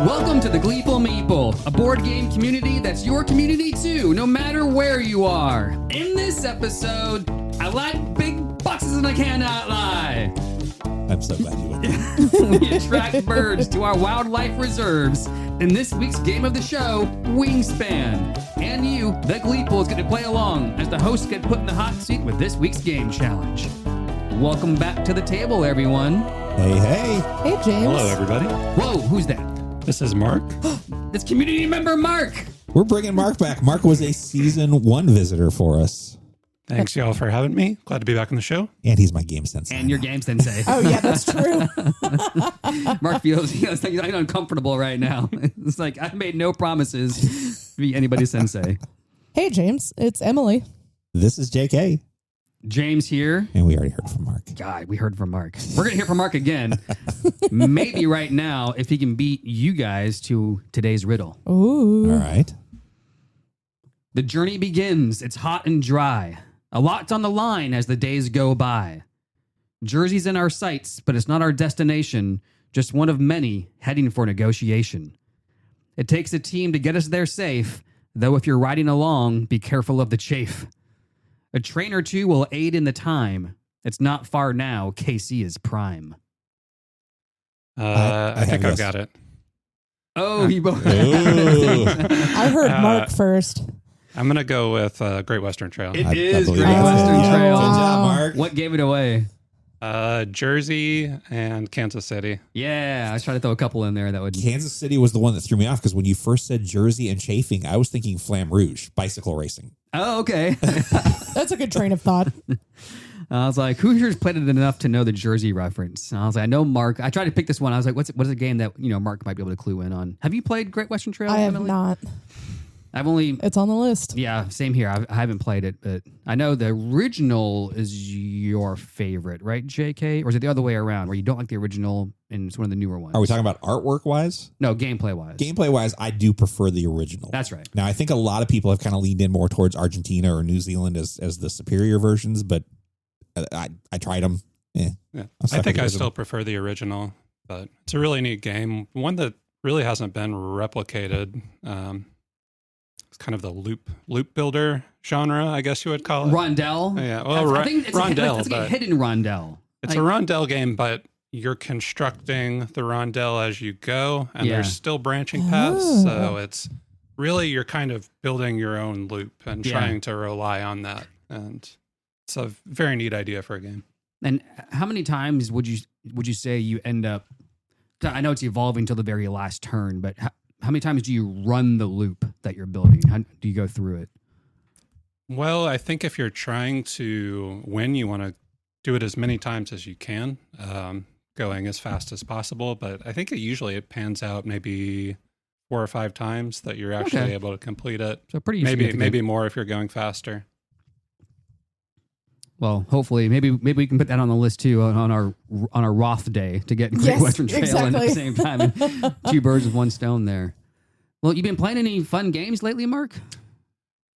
Welcome to the Gleeful Meeple, a board game community that's your community too, no matter where you are. In this episode, I like big boxes and I cannot lie. I'm so glad you went. We attract birds to our wildlife reserves. In this week's game of the show, Wingspan. And you, the Gleeples, get to play along as the hosts get put in the hot seat with this week's game challenge. Welcome back to the table, everyone. Hey, hey. Hey, James. Hello, everybody. Whoa, who's that? This is Mark. It's community member Mark. We're bringing Mark back. Mark was a season 1 visitor for us. Thanks, y'all, for having me. Glad to be back on the show. And he's my game sensei. And your game sensei. Oh, yeah, that's true. Mark feels like he's uncomfortable right now. It's like, I made no promises to be anybody's sensei. Hey, James. It's Emily. This is JK. James here. And we already heard from Mark. God, we heard from Mark. We're going to hear from Mark again. Maybe right now, if he can beat you guys to today's riddle. Ooh. All right. The journey begins. It's hot and dry. A lot's on the line as the days go by. Jersey's in our sights, but it's not our destination. Just one of many heading for negotiation. It takes a team to get us there safe, though if you're riding along, be careful of the chafe. A train or two will aid in the time. It's not far now. KC is prime. I think I've got it. Oh, you both. I heard Mark first. I'm going to go with Great Western Trail. It I is believe Great it. Western Yeah. Trail. Good job, Mark. What gave it away? Jersey and Kansas City. Yeah, I was trying to throw a couple in there that would. Kansas City was the one that threw me off because when you first said Jersey and chafing, I was thinking Flamme Rouge, bicycle racing. Oh, okay. That's a good train of thought. I was like, who here's played it enough to know the Jersey reference? And I was like, I know Mark. I tried to pick this one. I was like, what's a game that Mark might be able to clue in on? Have you played Great Western Trail? I have Emily? not. I've only. It's on the list. Yeah, same here. I haven't played it, but I know the original is your favorite, right, JK? Or is it the other way around, where you don't like the original and it's one of the newer ones? Are we talking about artwork wise? No, gameplay wise. Gameplay wise, I do prefer the original. That's right. Now, I think a lot of people have kind of leaned in more towards Argentina or New Zealand as the superior versions, but I tried them. Yeah. I think I still prefer the original, but it's a really neat game. One that really hasn't been replicated. It's kind of the loop builder genre, I guess you would call it. Rondell. Yeah, well, I think it's Rondell. It's like a hidden Rondell. It's a rondel game, but you're constructing the rondel as you go, and there's still branching paths. So it's really, you're kind of building your own loop and trying to rely on that. And it's a very neat idea for a game. And how many times would you say you end up? I know it's evolving till the very last turn, but how many times do you run the loop that you're building? How do you go through it? Well, I think if you're trying to win, you want to do it as many times as you can, going as fast as possible. But I think it pans out maybe 4 or 5 times that you're actually able to complete it. So pretty maybe more if you're going faster. Well, hopefully, maybe we can put that on the list too on our Roth day to get Great Western Trail in at the same time. And 2 birds with 1 stone there. Well, you been playing any fun games lately, Mark?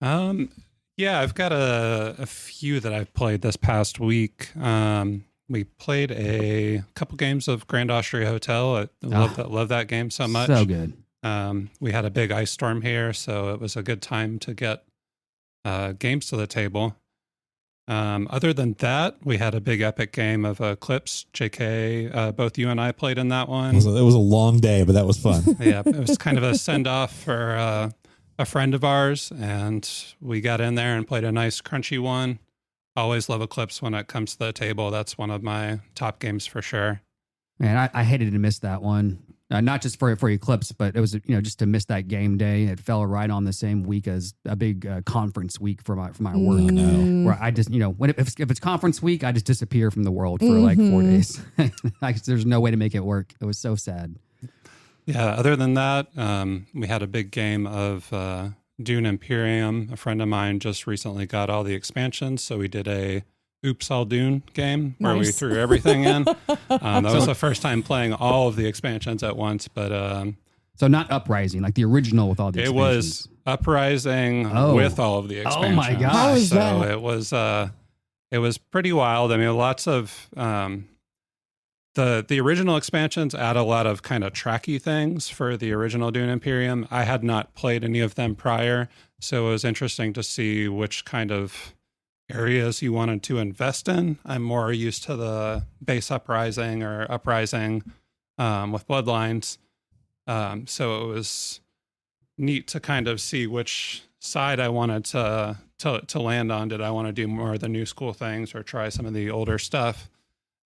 Yeah, I've got a few that I've played this past week. We played a couple games of Grand Austria Hotel. I love that game so much. So good. We had a big ice storm here, so it was a good time to get games to the table. Other than that, we had a big epic game of Eclipse. JK, both you and I played in that one. It was a long day, but that was fun. Yeah, it was kind of a send-off for a friend of ours, and we got in there and played a nice crunchy one. Always love Eclipse when it comes to the table. That's one of my top games for sure. Man, I hated to miss that one. Not just for Eclipse, but it was just to miss that game day. It fell right on the same week as a big conference week for my work. No. Where I just if it's conference week, I just disappear from the world for like 4 days. There's no way to make it work. It was so sad. Yeah. Other than that, we had a big game of Dune Imperium. A friend of mine just recently got all the expansions, so we did a Oops All Dune game where we Nice. threw everything in. That was the first time playing all of the expansions at once, but So not Uprising, like the original with all the it expansions. was Uprising Oh. with all of the expansions. Oh my gosh. How is So that? it was pretty wild. I mean, lots of the original expansions add a lot of kind of tracky things for the original Dune Imperium. I had not played any of them prior, so it was interesting to see which kind of areas you wanted to invest in. I'm more used to the base Uprising or Uprising with Bloodlines. So it was neat to kind of see which side I wanted to land on. Did I want to do more of the new school things or try some of the older stuff?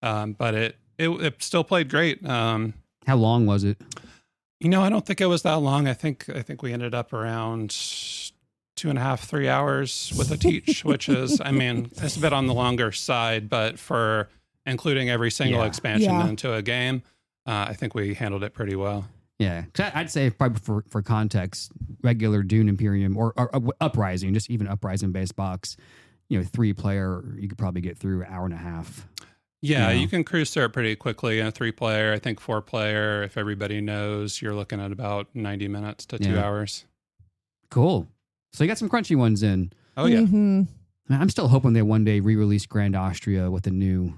But it still played great. How long was it? I don't think it was that long. I think we ended up around 2.5, 3 hours with a teach, which is, I mean, it's a bit on the longer side, but for including every single Yeah. expansion Yeah. into a game, I think we handled it pretty well. Yeah, 'cause I'd say probably for context, regular Dune Imperium or Uprising, just even Uprising based box, 3-player, you could probably get through an hour and a half. Yeah, Yeah. you can cruise through it pretty quickly in a 3-player. I think 4-player, if everybody knows, you're looking at about 90 minutes to 2 Yeah. hours. Cool. So you got some crunchy ones in. Oh, yeah. Mhm. I'm still hoping they one day re-release Grand Austria with a new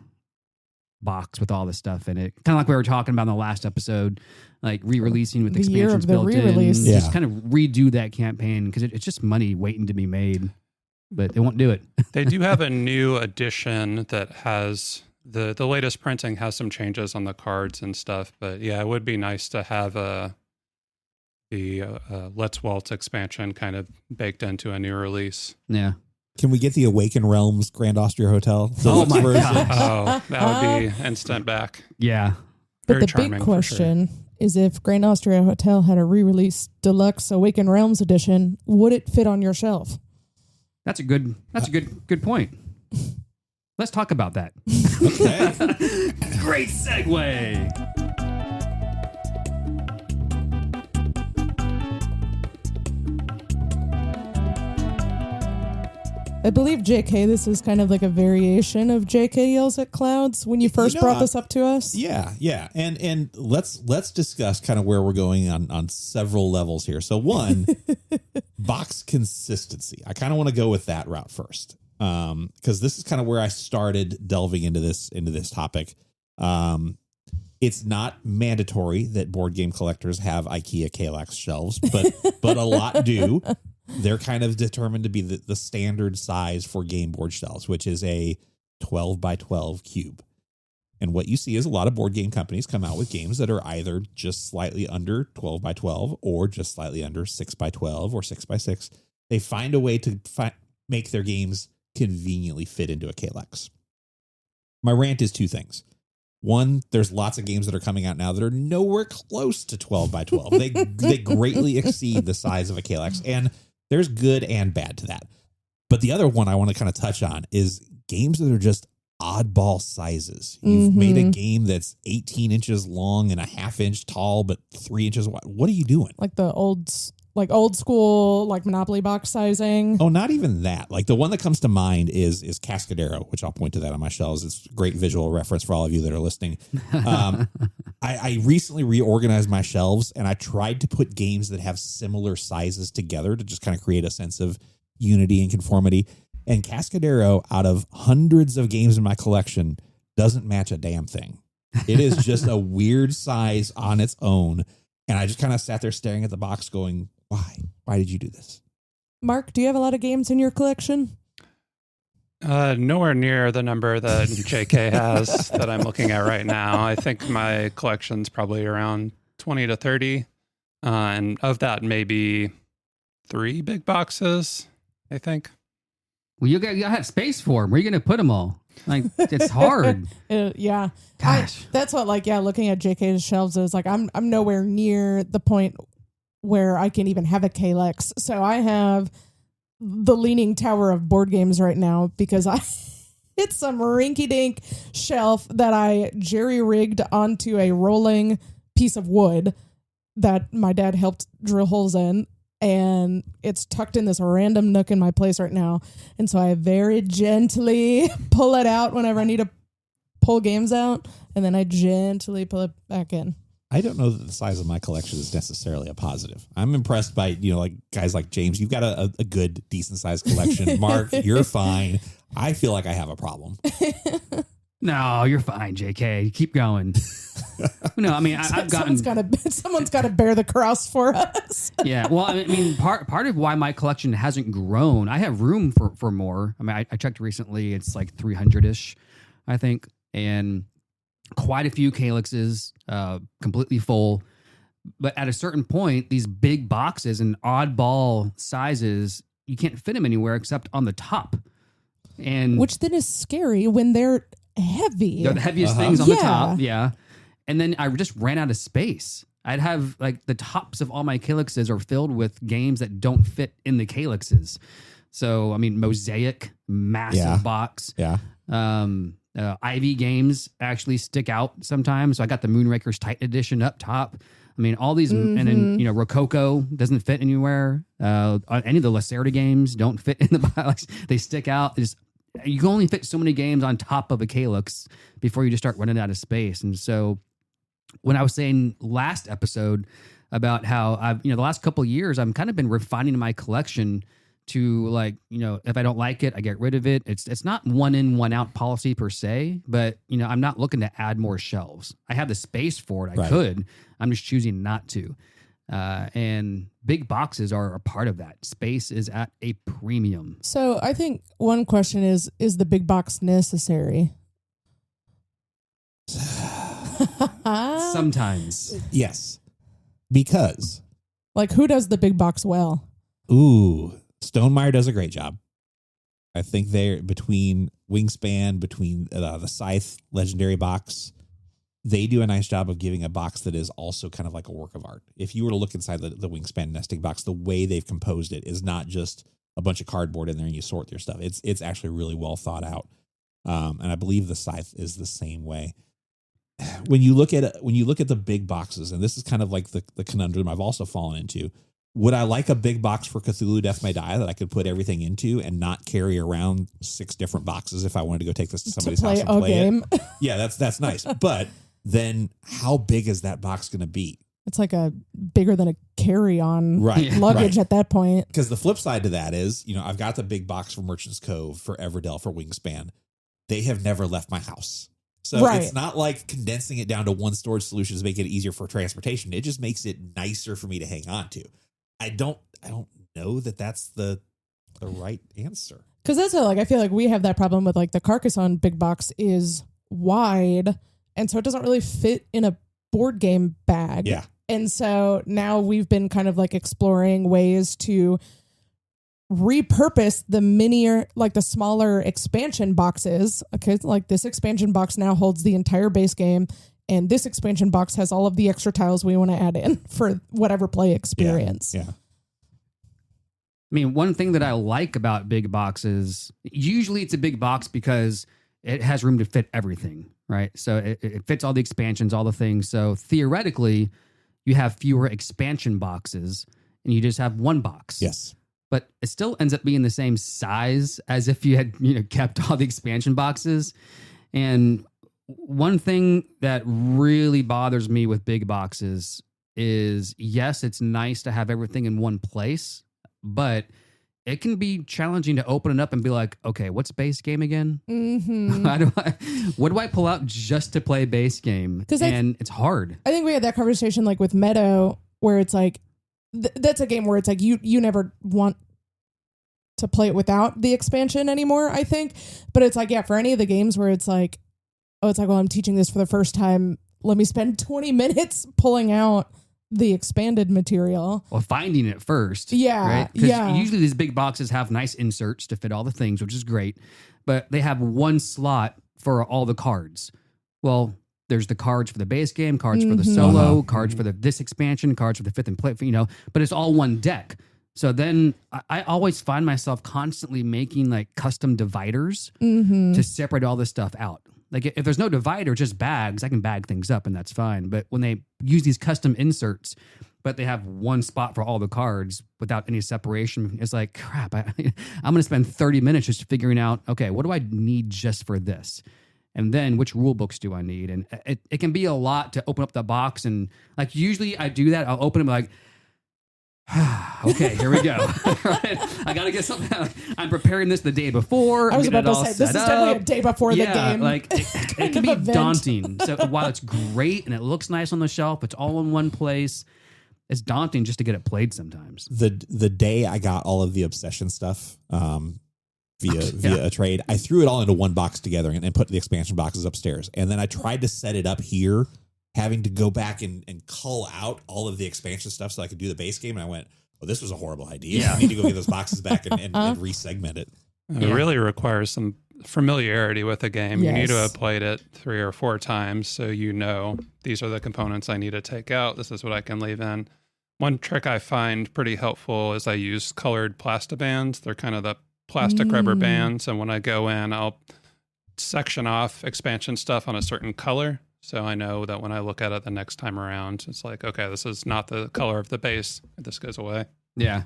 box with all the stuff in it. Kind of like we were talking about in the last episode, like re-releasing with The year expansions of the built re-release. in. Yeah. Just kind of redo that campaign because it's just money waiting to be made, but they won't do it. They do have a new edition that has the latest printing has some changes on the cards and stuff. But yeah, it would be nice to have the Let's Waltz expansion kind of baked into a new release. Yeah. Can we get the Awaken Realms Grand Austria Hotel? Oh my version? God. Oh, that would be instant back. Yeah. But Very the charming, big for sure. question is if Grand Austria Hotel had a re-release deluxe Awaken Realms edition, would it fit on your shelf? That's a good point. Let's talk about that. Okay. Great segue. I believe JK, this is kind of like a variation of JK Yells at Clouds when you first brought this up to us. Yeah. And let's discuss kind of where we're going on several levels here. So one, box consistency. I kind of want to go with that route first. Because this is kind of where I started delving into this topic. It's not mandatory that board game collectors have IKEA Kallax shelves, but a lot do. They're kind of determined to be the standard size for game board shelves, which is a 12 by 12 cube. And what you see is a lot of board game companies come out with games that are either just slightly under 12 by 12 or just slightly under 6 by 12 or 6 by 6. They find a way to make their games conveniently fit into a Kallax. My rant is two things. One, there's lots of games that are coming out now that are nowhere close to 12 by 12. They greatly exceed the size of a Kallax, and there's good and bad to that. But the other one I want to kind of touch on is games that are just oddball sizes. You've made a game that's 18 inches long and a half inch tall, but 3 inches wide. What are you doing? Like the old school, like Monopoly box sizing. Oh, not even that. Like the one that comes to mind is Cascadero, which I'll point to that on my shelves. It's a great visual reference for all of you that are listening. I recently reorganized my shelves and I tried to put games that have similar sizes together to just kind of create a sense of unity and conformity. And Cascadero, out of hundreds of games in my collection, doesn't match a damn thing. It is just a weird size on its own. And I just kind of sat there staring at the box going, why? Why did you do this? Mark, do you have a lot of games in your collection? Nowhere near the number that JK has that I'm looking at right now. I think my collection's probably around 20 to 30. And of that, maybe 3 big boxes, I think. Well, you gotta have space for them. Where are you going to put them all? Like, it's hard. Yeah. Gosh. That's what, looking at JK's shelves is like, I'm nowhere near the point where I can even have a Kallax. So I have the Leaning Tower of board games right now because it's some rinky-dink shelf that I jerry-rigged onto a rolling piece of wood that my dad helped drill holes in. and it's tucked in this random nook in my place right now. And so I very gently pull it out whenever I need to pull games out, and then I gently pull it back in. I don't know that the size of my collection is necessarily a positive. I'm impressed by, like guys like James. You've got a good, decent sized collection. Mark, you're fine. I feel like I have a problem. No, you're fine, JK. Keep going. No, I mean, I've gotten... Someone's got to bear the cross for us. Yeah, well, I mean, part of why my collection hasn't grown, I have room for more. I mean, I checked recently, it's like 300-ish, I think, and quite a few calyxes, completely full. But at a certain point, these big boxes and oddball sizes, you can't fit them anywhere except on the top. And which then is scary when they're heavy. They're the heaviest things on the Yeah. top. Yeah. And then I just ran out of space. I'd have like the tops of all my calyxes are filled with games that don't fit in the calyxes. So, I mean, Mosaic, massive box. Yeah. Ivy games actually stick out sometimes. So I got the Moonrakers Titan Edition up top. I mean, all these, and then, Rococo doesn't fit anywhere. Any of the Lacerda games don't fit in the box. They stick out. You can only fit so many games on top of a calyx before you just start running out of space. And so when I was saying last episode about how I've, the last couple of years, I've kind of been refining my collection to like, if I don't like it, I get rid of it. It's not one in, one out policy per se, but I'm not looking to add more shelves. I have the space for it. I could. I'm just choosing not to. And big boxes are a part of that. Space is at a premium. So I think one question is the big box necessary? Sometimes. Yes. Because. Like, who does the big box well? Stonemeyer does a great job. I think they're between Wingspan, between the Scythe Legendary box, they do a nice job of giving a box that is also kind of like a work of art. If you were to look inside the Wingspan nesting box, the way they've composed it is not just a bunch of cardboard in there and you sort your stuff. It's actually really well thought out. And I believe the Scythe is the same way. When you look at the big boxes, and this is kind of like the conundrum I've also fallen into, would I like a big box for Cthulhu Death May Die that I could put everything into and not carry around 6 different boxes if I wanted to go take this to somebody's house and play game? It? Yeah, that's nice. But then how big is that box going to be? It's like bigger than a carry-on luggage at that point. Because the flip side to that is, I've got the big box for Merchant's Cove, for Everdell, for Wingspan. They have never left my house. So it's not like condensing it down to one storage solution to make it easier for transportation. It just makes it nicer for me to hang on to. I don't know that that's the right answer. Because that's I feel like we have that problem with the Carcassonne big box is wide, and so it doesn't really fit in a board game bag. Yeah. And so now we've been kind of exploring ways to repurpose the minier, the smaller expansion boxes. Okay, this expansion box now holds the entire base game, and this expansion box has all of the extra tiles we want to add in for whatever play experience. Yeah. I mean, one thing that I like about big boxes, usually it's a big box because it has room to fit everything, right? So it fits all the expansions, all the things. So theoretically, you have fewer expansion boxes and you just have one box. Yes. But it still ends up being the same size as if you had, kept all the expansion boxes. And one thing that really bothers me with big boxes is, yes, it's nice to have everything in one place, but it can be challenging to open it up and be like, okay, what's base game again? Mm-hmm. What do I pull out just to play base game? And it's hard. I think we had that conversation with Meadow, where it's that's a game where it's you never want to play it without the expansion anymore, I think. But it's for any of the games where it's well, I'm teaching this for the first time. Let me spend 20 minutes pulling out the expanded material. Well, finding it first. Yeah. Right? Because usually these big boxes have nice inserts to fit all the things, which is great. But they have one slot for all the cards. Well, there's the cards for the base game, cards for the solo, cards for this expansion, cards for the 5th and play, but it's all one deck. So then I always find myself constantly making custom dividers to separate all this stuff out. like if there's no divider, just bags, I can bag things up and that's fine. But when they use these custom inserts, but they have one spot for all the cards without any separation, it's like, crap, I'm going to spend 30 minutes just figuring out, okay, what do I need just for this? And then which rule books do I need? And it can be a lot to open up the box. And like usually I do that. I'll open it like, okay, here we go. Right? I got to get something. I'm preparing this the day before. I was about to say, this is definitely a day before the game. Like it can be daunting. So while it's great and it looks nice on the shelf, it's all in one place. It's daunting just to get it played sometimes. The day I got all of the Obsession stuff via a trade, I threw it all into one box together and put the expansion boxes upstairs. And then I tried to set it up here, having to go back and cull out all of the expansion stuff so I could do the base game. And I went, oh, this was a horrible idea. Yeah. I need to go get those boxes back and resegment it. It really requires some familiarity with the game. Yes. You need to have played it 3 or 4 times so you know these are the components I need to take out. This is what I can leave in. One trick I find pretty helpful is I use colored plastibands. They're kind of the plastic rubber bands. And when I go in, I'll section off expansion stuff on a certain color. So I know that when I look at it the next time around, it's like, okay, this is not the color of the base. This goes away. Yeah.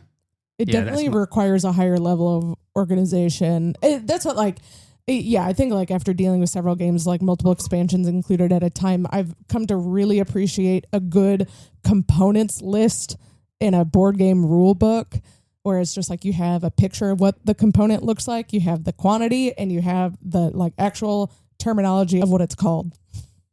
It definitely requires a higher level of organization. That's what I think like after dealing with several games, like multiple expansions included at a time, I've come to really appreciate a good components list in a board game rule book, where it's just like you have a picture of what the component looks like, you have the quantity, and you have the like actual terminology of what it's called.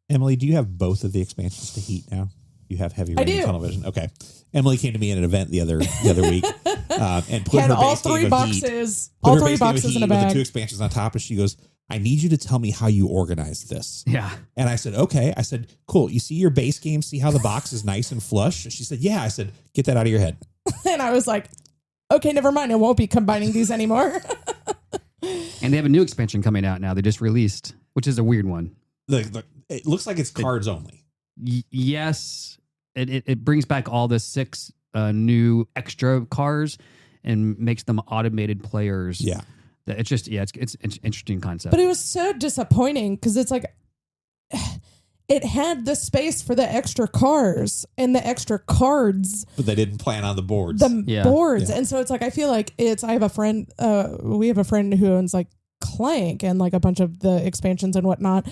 Emily, do you have both of the expansions to heat now? You have heavy rain and tunnel vision. Okay. Emily came to me at an event the other week and put Had her all base 3 game boxes, of heat, all 3 boxes in a with bag. the 2 expansions on top, and she goes, I need you to tell me how you organize this. Yeah. And I said, okay. I said, cool. You see your base game, see how the box is nice and flush? She said, yeah. I said, get that out of your head. And I was like, okay, never mind. I won't be combining these anymore. And they have a new expansion coming out now. They just released, which is a weird one. It looks like it's cards only. Yes. It brings back all the 6 new extra cars and makes them automated players. Yeah. It's just, it's an interesting concept. But it was so disappointing because it's like it had the space for the extra cars and the extra cards. But they didn't plan on the boards. Boards. Yeah. And so it's like, I feel like I have a friend, we have a friend who owns like Clank and like a bunch of the expansions and whatnot.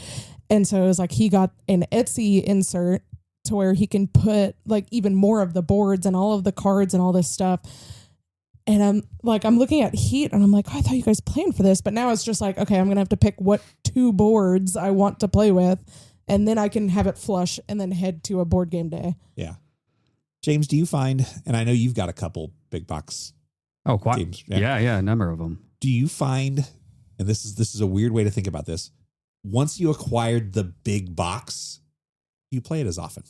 And so it was like he got an Etsy insert to where he can put like even more of the boards and all of the cards and all this stuff. And I'm looking at Heat and I'm like, oh, I thought you guys planned for this. But now it's just like, okay, I'm going to have to pick what 2 boards I want to play with. And then I can have it flush and then head to a board game day. Yeah. James, do you find, and I know you've got a couple big box quite. games. Yeah, a number of them. Do you find, and this is a weird way to think about this, once you acquired the big box, you play it as often?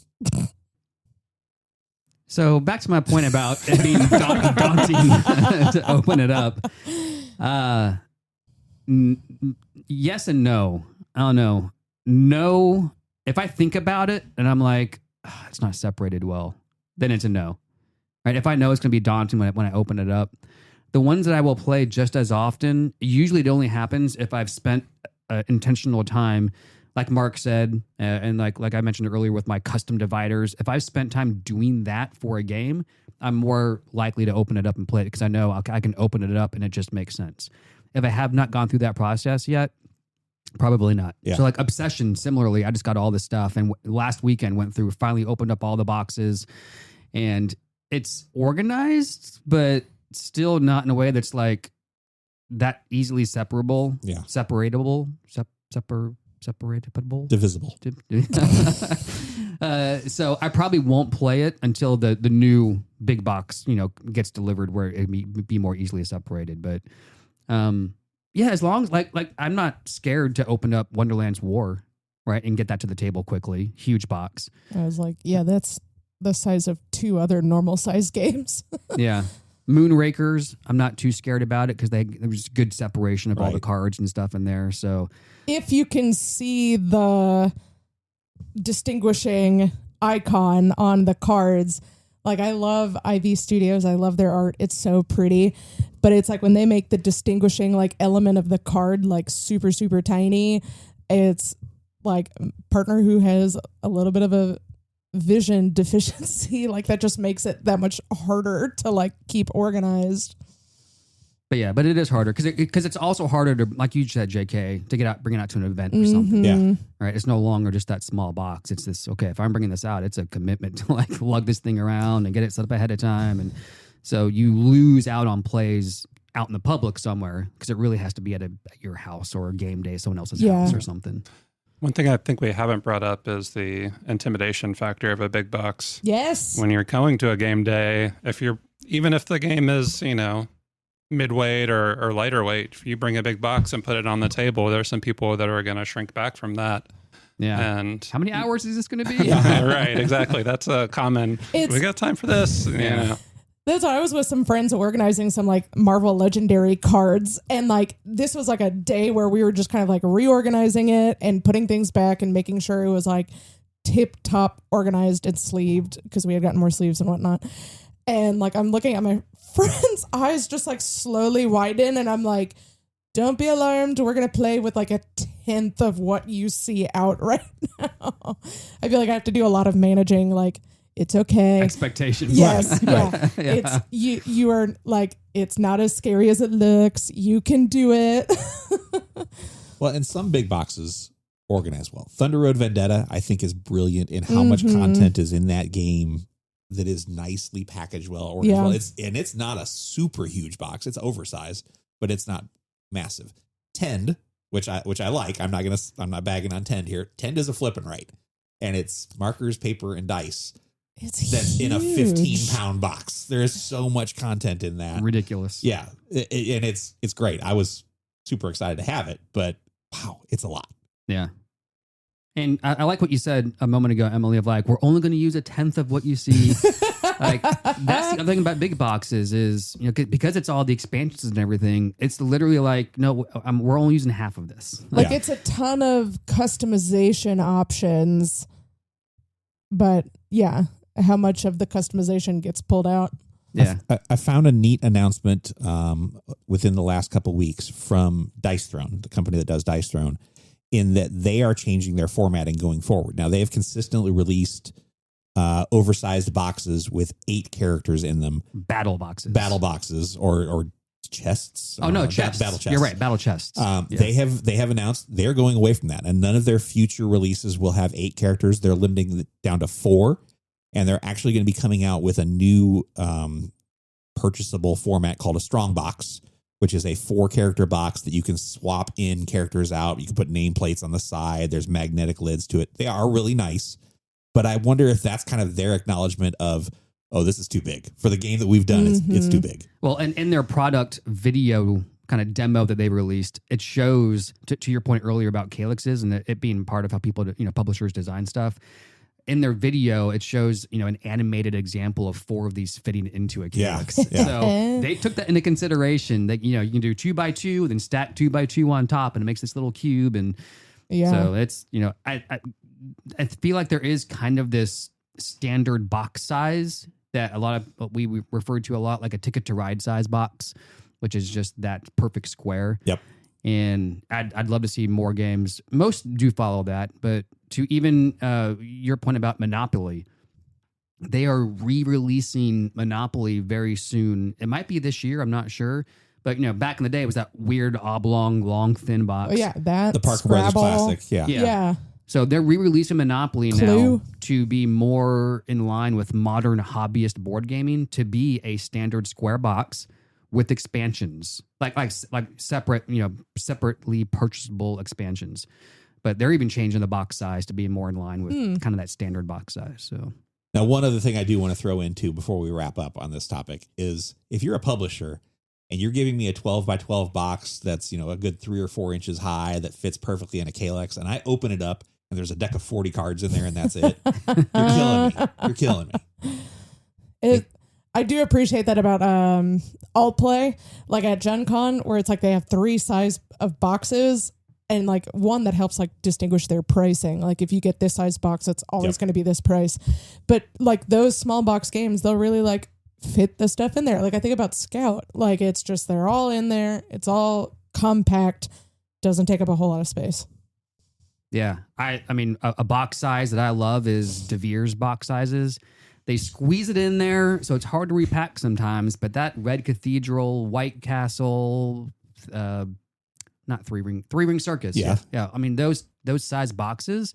So back to my point about it being daunting to open it up. Yes and no. I don't know. No, if I think about it and I'm like, it's not separated well, then it's a no. Right? If I know it's going to be daunting when I open it up. The ones that I will play just as often, usually it only happens if I've spent intentional time, like Mark said, and like I mentioned earlier with my custom dividers. If I've spent time doing that for a game, I'm more likely to open it up and play it because I know I can open it up and it just makes sense. If I have not gone through that process yet, probably not. Yeah. So like Obsession, similarly, I just got all this stuff and last weekend went through, finally opened up all the boxes, and it's organized, but still not in a way that's like that easily separable. Yeah. Separatable. Separatable. Divisible. So I probably won't play it until the new big box, gets delivered where it be more easily separated. But yeah, as long as like I'm not scared to open up Wonderland's War, right, and get that to the table quickly. Huge box. I was like, yeah, that's the size of 2 other normal size games. Yeah. Moonrakers, I'm not too scared about it because there's good separation of all the cards and stuff in there. So if you can see the distinguishing icon on the cards, like I love IV Studios. I love their art. It's so pretty. But it's like when they make the distinguishing like element of the card like super, super tiny, It's like partner who has a little bit of a vision deficiency, like that just makes it that much harder to like keep organized. But it is harder because it's also harder to, like you said, JK, to bring it out to an event or something. Yeah. Right. It's no longer just that small box. It's this, okay, if I'm bringing this out, it's a commitment to like lug this thing around and get it set up ahead of time. And so you lose out on plays out in the public somewhere because it really has to be at your house or a game day, someone else's house or something. One thing I think we haven't brought up is the intimidation factor of a big box. Yes. When you're going to a game day, even if the game is, midweight or lighter weight, if you bring a big box and put it on the table, there's some people that are going to shrink back from that. Yeah. And how many hours is this going to be? Right, exactly. That's a common, we got time for this. That's why I was with some friends organizing some like Marvel Legendary cards. And like, this was like a day where we were just kind of like reorganizing it and putting things back and making sure it was like tip top organized and sleeved because we had gotten more sleeves and whatnot. And like, I'm looking at my friend's eyes just like slowly widen. And I'm like, don't be alarmed. We're going to play with like a 10th of what you see out right now. I feel like I have to do a lot of managing. Like, it's okay. Expectations. Yes. Right. Yeah. It's you are like, it's not as scary as it looks. You can do it. Well, and some big boxes organize well. Thunder Road Vendetta, I think, is brilliant in how much content is in that game that is nicely packaged well, organized well. It's not a super huge box. It's oversized, but it's not massive. Tend, which I like. I'm not bagging on Tend here. Tend is a flipping right. And it's markers, paper, and dice. That's in a 15-pound box. There is so much content in that. Ridiculous. Yeah. And it's great. I was super excited to have it, but wow, it's a lot. Yeah. And I like what you said a moment ago, Emily, of like, we're only going to use a 10th of what you see. Like, that's the other thing about big boxes is, because it's all the expansions and everything, it's literally like, no, we're only using half of this. Like, it's a ton of customization options, but yeah, how much of the customization gets pulled out? Yeah. I found a neat announcement within the last couple of weeks from Dice Throne, the company that does Dice Throne, in that they are changing their formatting going forward. Now, they have consistently released oversized boxes with 8 characters in them. Battle boxes or chests. Oh, no, chests. Battle chests. You're right, battle chests. They have announced they're going away from that, and none of their future releases will have 8 characters. They're limiting it down to 4, and they're actually going to be coming out with a new purchasable format called a strong box, which is a 4-character box that you can swap in characters out. You can put nameplates on the side. There's magnetic lids to it. They are really nice, but I wonder if that's kind of their acknowledgement of, oh, this is too big. For the game that we've done, it's too big. Well, and in their product video kind of demo that they released, it shows, to your point earlier about calyxes and it being part of how people, publishers design stuff. In their video, it shows, an animated example of 4 of these fitting into a calyx. Yeah. So they took that into consideration that, you can do 2x2, then stack 2x2 on top, and it makes this little cube. And so it's, I feel like there is kind of this standard box size that a lot of what we refer to a lot like a Ticket to Ride size box, which is just that perfect square. Yep. And I'd love to see more games. Most do follow that, but to even your point about Monopoly, they are re-releasing Monopoly very soon. It might be this year, I'm not sure. But, back in the day, it was that weird oblong, long, thin box. Oh, yeah, that the Parker Brothers classic. Yeah. So they're re-releasing Monopoly Clue. now to be more in line with modern hobbyist board gaming, to be a standard square box with expansions, like separate, separately purchasable expansions. But they're even changing the box size to be more in line with kind of that standard box size. So now, one other thing I do want to throw into before we wrap up on this topic is if you're a publisher and you're giving me a 12 by 12 box that's, a good 3 or 4 inches high that fits perfectly in a calyx, and I open it up and there's a deck of 40 cards in there and that's it, you're killing me. I do appreciate that about alt play, like at Gen Con, where it's like they have 3 size of boxes and like one that helps like distinguish their pricing. Like if you get this size box, it's always going to be this price. But like those small box games, they'll really like fit the stuff in there. Like I think about Scout, like it's just, they're all in there. It's all compact, doesn't take up a whole lot of space. Yeah. I mean, a box size that I love is De Vere's box sizes. They squeeze it in there, so it's hard to repack sometimes. But that Red Cathedral, White Castle, not three ring circus. Yeah. Yeah. I mean, those size boxes,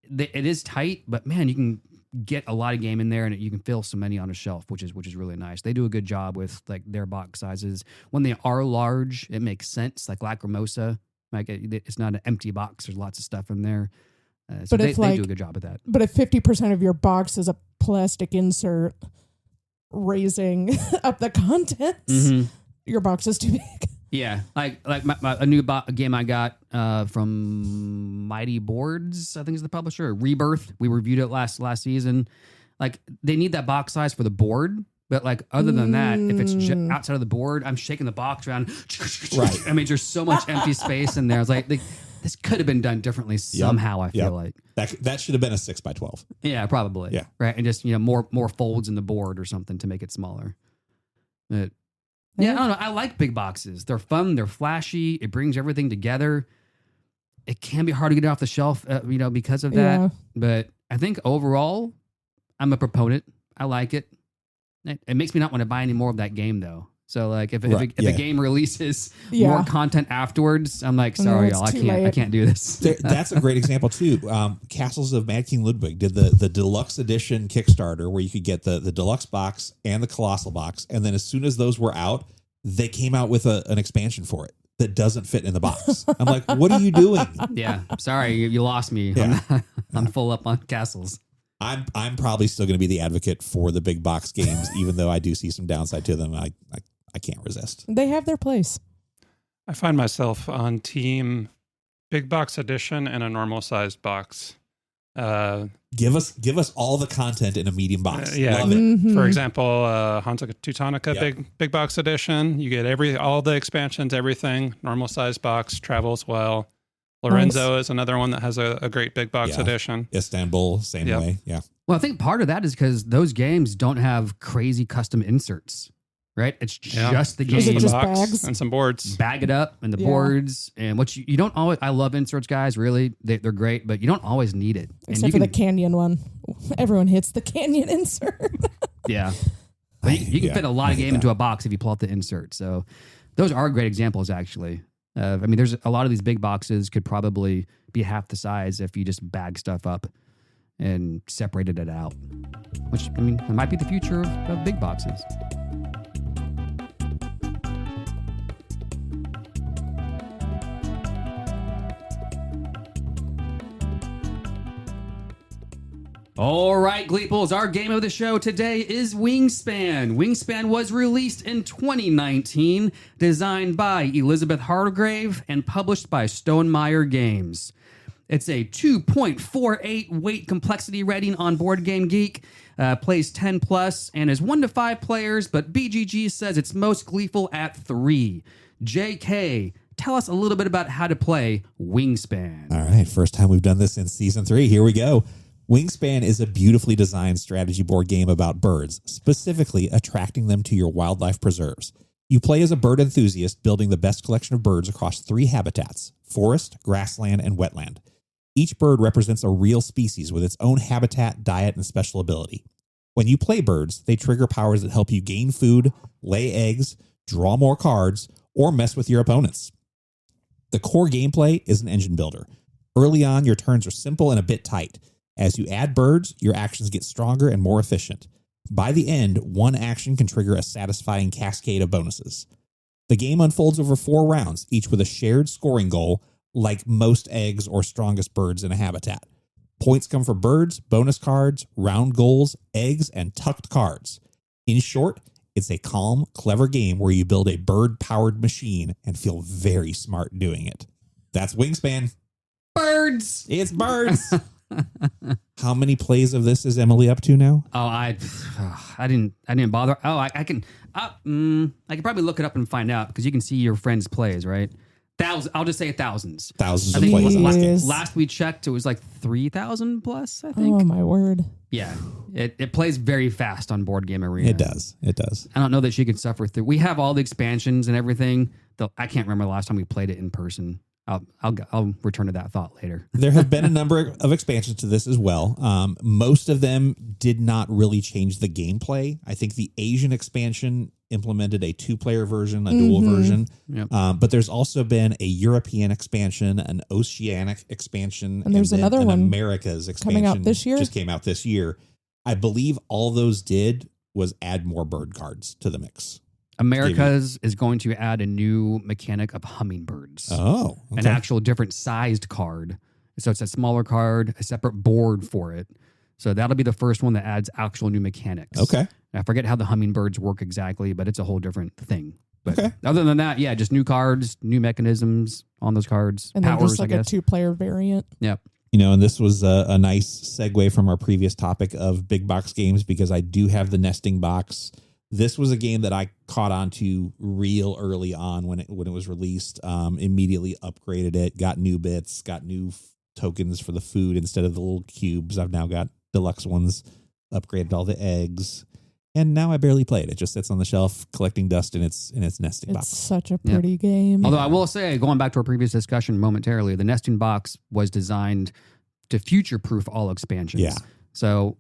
it is tight, but man, you can get a lot of game in there, and you can fill so many on a shelf, which is really nice. They do a good job with like their box sizes. When they are large, it makes sense. Like Lacrimosa, like it's not an empty box. There's lots of stuff in there. So they do a good job of that. But if 50% of your box is a plastic insert raising up the contents, your box is too big. Yeah, like a new game I got from Mighty Boards, I think is the publisher. Rebirth. We reviewed it last season. Like they need that box size for the board, but like other than that, if it's outside of the board, I'm shaking the box around. Right. I mean, there's so much empty space in there. I was like, this could have been done differently somehow. I feel like that should have been a 6x12. Yeah, probably. Yeah, right, and just more folds in the board or something to make it smaller. But yeah, I don't know. I like big boxes. They're fun. They're flashy. It brings everything together. It can be hard to get it off the shelf, because of that. Yeah. But I think overall, I'm a proponent. I like it. It makes me not want to buy any more of that game, though. So, like, if a game releases more content afterwards, I'm like, sorry, y'all, I can't do this. That's a great example too. Castles of Mad King Ludwig did the deluxe edition Kickstarter where you could get the deluxe box and the colossal box, and then as soon as those were out, they came out with an expansion for it that doesn't fit in the box. I'm like, what are you doing? Yeah, sorry, you lost me. Yeah. I'm full up on castles. I'm probably still going to be the advocate for the big box games, even though I do see some downside to them. I can't resist. They have their place. I find myself on team big box edition and a normal sized box. Give us all the content in a medium box. Yeah. Love it. For example, Hansa Teutonica big box edition. You get all the expansions, everything. Normal sized box, travels well. Lorenzo is another one that has a great big box edition. Istanbul, same way. Yeah. Well, I think part of that is because those games don't have crazy custom inserts, right? It's just the game. Is it just box bags? and some boards. Bag it up and the boards. And what you don't always, I love inserts, guys, really. They're great, but you don't always need it. Except for the Canyon one. Everyone hits the Canyon insert. Yeah. But you can fit a lot of game into a box if you pull out the insert. So those are great examples, actually. I mean, there's a lot of these big boxes could probably be half the size if you just bag stuff up and separated it out, which, I mean, it might be the future of big boxes. All right, Gleeples, our game of the show today is Wingspan. Wingspan was released in 2019, designed by Elizabeth Hargrave and published by Stonemaier Games. It's a 2.48 weight complexity rating on Board Game Geek, plays 10 plus, and is 1 to 5 players, but BGG says it's most gleeful at 3. JK, tell us a little bit about how to play Wingspan. All right, first time we've done this in season 3. Here we go. Wingspan is a beautifully designed strategy board game about birds, specifically attracting them to your wildlife preserves. You play as a bird enthusiast, building the best collection of birds across 3 habitats: forest, grassland, and wetland. Each bird represents a real species with its own habitat, diet, and special ability. When you play birds, they trigger powers that help you gain food, lay eggs, draw more cards, or mess with your opponents. The core gameplay is an engine builder. Early on, your turns are simple and a bit tight. As you add birds, your actions get stronger and more efficient. By the end, one action can trigger a satisfying cascade of bonuses. The game unfolds over 4 rounds, each with a shared scoring goal, like most eggs or strongest birds in a habitat. Points come for birds, bonus cards, round goals, eggs, and tucked cards. In short, it's a calm, clever game where you build a bird-powered machine and feel very smart doing it. That's Wingspan. Birds! It's birds! How many plays of this is Emily up to now? Oh, I didn't bother. Oh, I can probably look it up and find out because you can see your friends' plays, right? I'll just say thousands. Thousands I of think plays. last we checked, it was like 3,000 plus, I think. Oh, my word. Yeah. It plays very fast on Board Game Arena. It does. It does. I don't know that she could suffer through. We have all the expansions and everything. I can't remember the last time we played it in person. I'll return to that thought later. There have been a number of expansions to this as well. Most of them did not really change the gameplay. I think the Asian expansion implemented a 2-player version, a dual version. Yep. But there's also been a European expansion, an Oceanic expansion, And there's then another an one America's expansion coming out this year? Just came out this year. I believe all those did was add more bird cards to the mix. America's is going to add a new mechanic of hummingbirds. Oh, okay. An actual different sized card. So it's a smaller card, a separate board for it. So that'll be the first one that adds actual new mechanics. Okay. I forget how the hummingbirds work exactly, but it's a whole different thing. But Okay. other than that, yeah, just new cards, new mechanisms on those cards. And then powers, just like I a guess. 2-player variant. Yep. And this was a nice segue from our previous topic of big box games because I do have the nesting box. This was a game that I caught on to real early on when it was released. Immediately upgraded it, got new bits, got new tokens for the food instead of the little cubes. I've now got deluxe ones, upgraded all the eggs, and now I barely play it. It just sits on the shelf collecting dust in its nesting It's box. such a pretty game. Although I will say, going back to our previous discussion momentarily, the nesting box was designed to future-proof all expansions. Yeah. So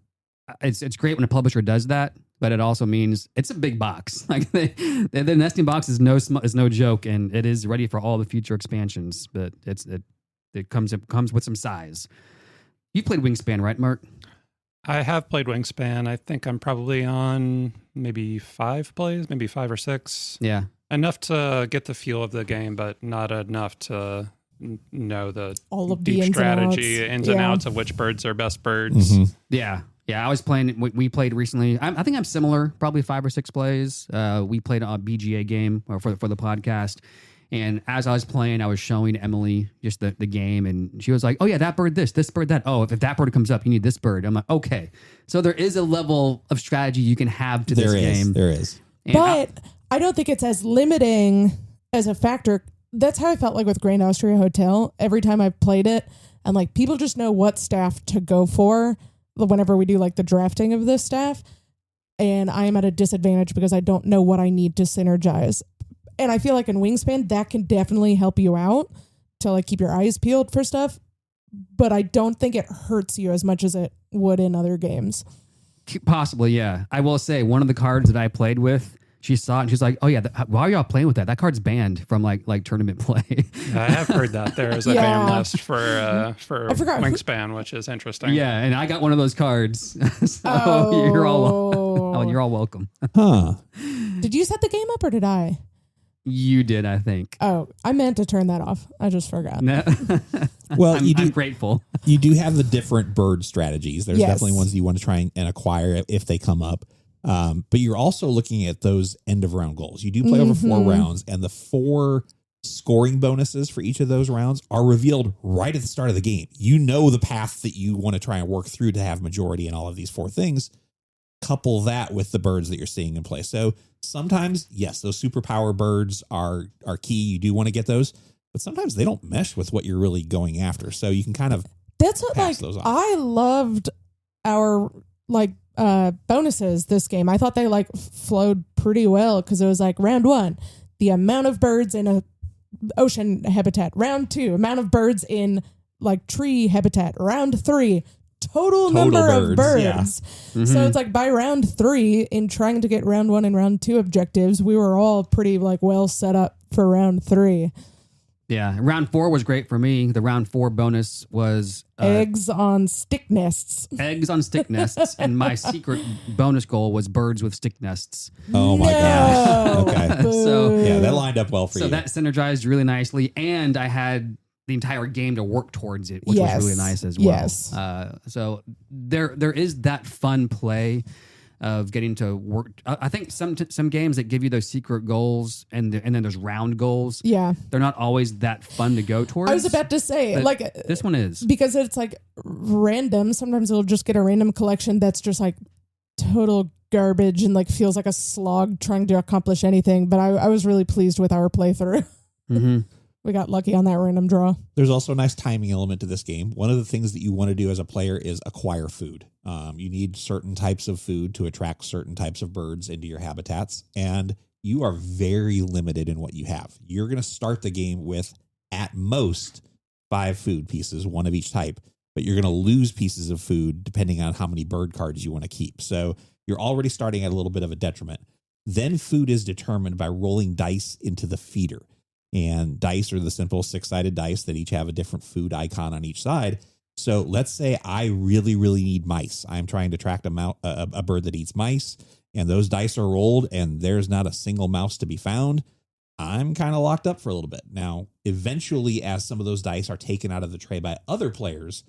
it's great when a publisher does that, but it also means it's a big box. Like the nesting box is no joke, and it is ready for all the future expansions. But it comes with some size. You played Wingspan, right, Mark? I have played Wingspan. I think I'm probably on maybe 5 plays, maybe 5 or 6. Yeah. Enough to get the feel of the game, but not enough to know the All of the deep ins and strategy, outs. ins and Yeah. outs of which birds are best birds. Mhm. Yeah. Yeah, I was playing. We played recently. I think I'm similar, probably 5 or 6 plays. We played a BGA game for the podcast, and as I was playing, I was showing Emily just the game, and she was like, "Oh yeah, that bird, this bird, that. Oh, if that bird comes up, you need this bird." I'm like, "Okay." So there is a level of strategy you can have to this game. There is. And But I don't think it's as limiting as a factor. That's how I felt like with Grand Austria Hotel. Every time I've played it, I'm like, people just know what staff to go for whenever we do like the drafting of this staff. And I am at a disadvantage because I don't know what I need to synergize. And I feel like in Wingspan, that can definitely help you out to like keep your eyes peeled for stuff. But I don't think it hurts you as much as it would in other games. possibly, yeah. I will say one of the cards that I played with, she saw it and she's like, "Oh yeah, why are y'all playing with that? That card's banned from like tournament play." I have heard that there is a Yeah. ban list for I forgot who- Wingspan, which is interesting. Yeah, and I got one of those cards. So you're all welcome. Huh. Did you set the game up or did I? You did, I think. Oh, I meant to turn that off. I just forgot. No. Well, I'm grateful. You do have the different bird strategies. There's Yes. definitely ones you want to try and acquire if they come up. But you're also looking at those end of round goals. You do play over 4 rounds, and the 4 scoring bonuses for each of those rounds are revealed right at the start of the game. You know the path that you want to try and work through to have majority in all of these 4 things. Couple that with the birds that you're seeing in play. So sometimes, yes, those superpower birds are key. You do want to get those, but sometimes they don't mesh with what you're really going after. So you can kind of That's what pass like those off. I loved our bonuses this game. I thought they flowed pretty well because it was like round 1, the amount of birds in a ocean habitat. Round 2, amount of birds in tree habitat. Round 3, total number of birds. yeah. So it's like by round 3, in trying to get round 1 and round 2 objectives, we were all pretty well set up for round 3. Yeah, round 4 was great for me. The round 4 bonus was Eggs on stick nests. eggs on stick nests, and my secret bonus goal was birds with stick nests. Oh my gosh. No. Okay. So- Yeah, that lined up well for So you. that synergized really nicely, and I had the entire game to work towards it, which Yes. was really nice as well. Yes. So there is that fun play of getting to work. I think some games that give you those secret goals and then there's round goals. Yeah. They're not always that fun to go towards. I was about to say, but this one is. because it's random. Sometimes it'll just get a random collection that's just total garbage and feels like a slog trying to accomplish anything. But I was really pleased with our playthrough. Mm-hmm. We got lucky on that random draw. There's also a nice timing element to this game. One of the things that you want to do as a player is acquire food. You need certain types of food to attract certain types of birds into your habitats, and you are very limited in what you have. You're going to start the game with at most 5 food pieces, 1 of each type, but you're going to lose pieces of food depending on how many bird cards you want to keep. So you're already starting at a little bit of a detriment. Then food is determined by rolling dice into the feeder. And dice are the simple 6-sided dice that each have a different food icon on each side. So let's say I really, really need mice. I'm trying to track a bird that eats mice, and those dice are rolled, and there's not a single mouse to be found. I'm kind of locked up for a little bit. Now, eventually, as some of those dice are taken out of the tray by other players,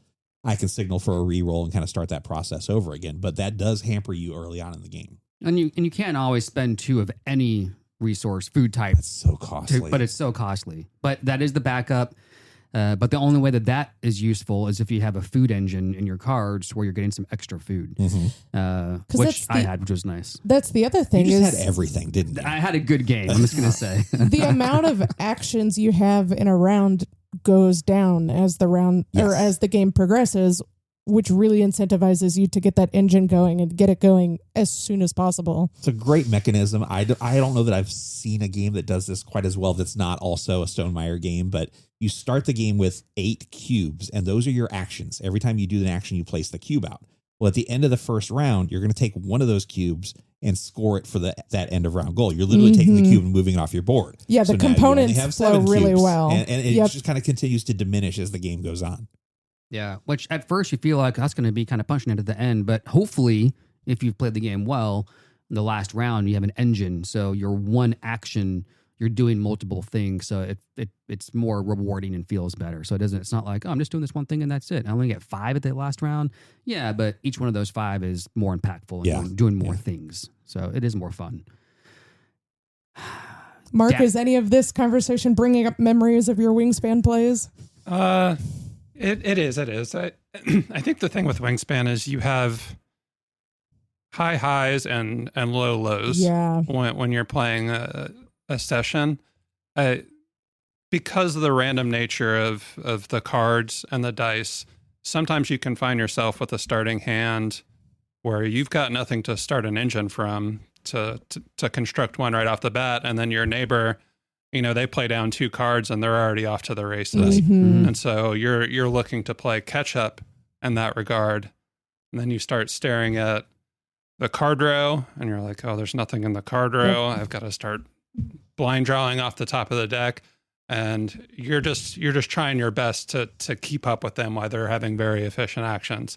I can signal for a reroll and kind of start that process over again. But that does hamper you early on in the game. And you can't always spend 2 of any resource food type. It's so costly. But it's so costly. But that is the backup. But the only way that is useful is if you have a food engine in your cards where you're getting some extra food, which I had, which was nice. That's the other thing. You just had everything, didn't you? I had a good game. I'm just going to say. The amount of actions you have in a round goes down as the round or as the game progresses, which really incentivizes you to get that engine going and get it going as soon as possible. It's a great mechanism. I don't know that I've seen a game that does this quite as well that's not also a Stonemaier game, but you start the game with 8 cubes, and those are your actions. Every time you do an action, you place the cube out. Well, at the end of the first round, you're going to take one of those cubes and score it for that end of round goal. You're literally taking the cube and moving it off your board. Yeah, so the components flow really well. And it just kind of continues to diminish as the game goes on. Yeah, which at first you feel like that's going to be kind of punching it at the end, but hopefully, if you've played the game well, in the last round you have an engine, so your one action, you're doing multiple things, so it's more rewarding and feels better. So it's not like, oh, I'm just doing this one thing and that's it. I only get 5 at the last round. Yeah, but each one of those 5 is more impactful and doing more things, so it is more fun. Mark, is any of this conversation bringing up memories of your Wingspan plays? It is. I think the thing with Wingspan is you have high highs and low lows. Yeah. When you're playing a session, because of the random nature of the cards and the dice, sometimes you can find yourself with a starting hand where you've got nothing to start an engine from to construct one right off the bat, and then your neighbor, they play down 2 cards and they're already off to the races. Mm-hmm. And so you're looking to play catch up in that regard. And then you start staring at the card row and you're like, oh, there's nothing in the card row. I've got to start blind drawing off the top of the deck. And you're just trying your best to keep up with them while they're having very efficient actions.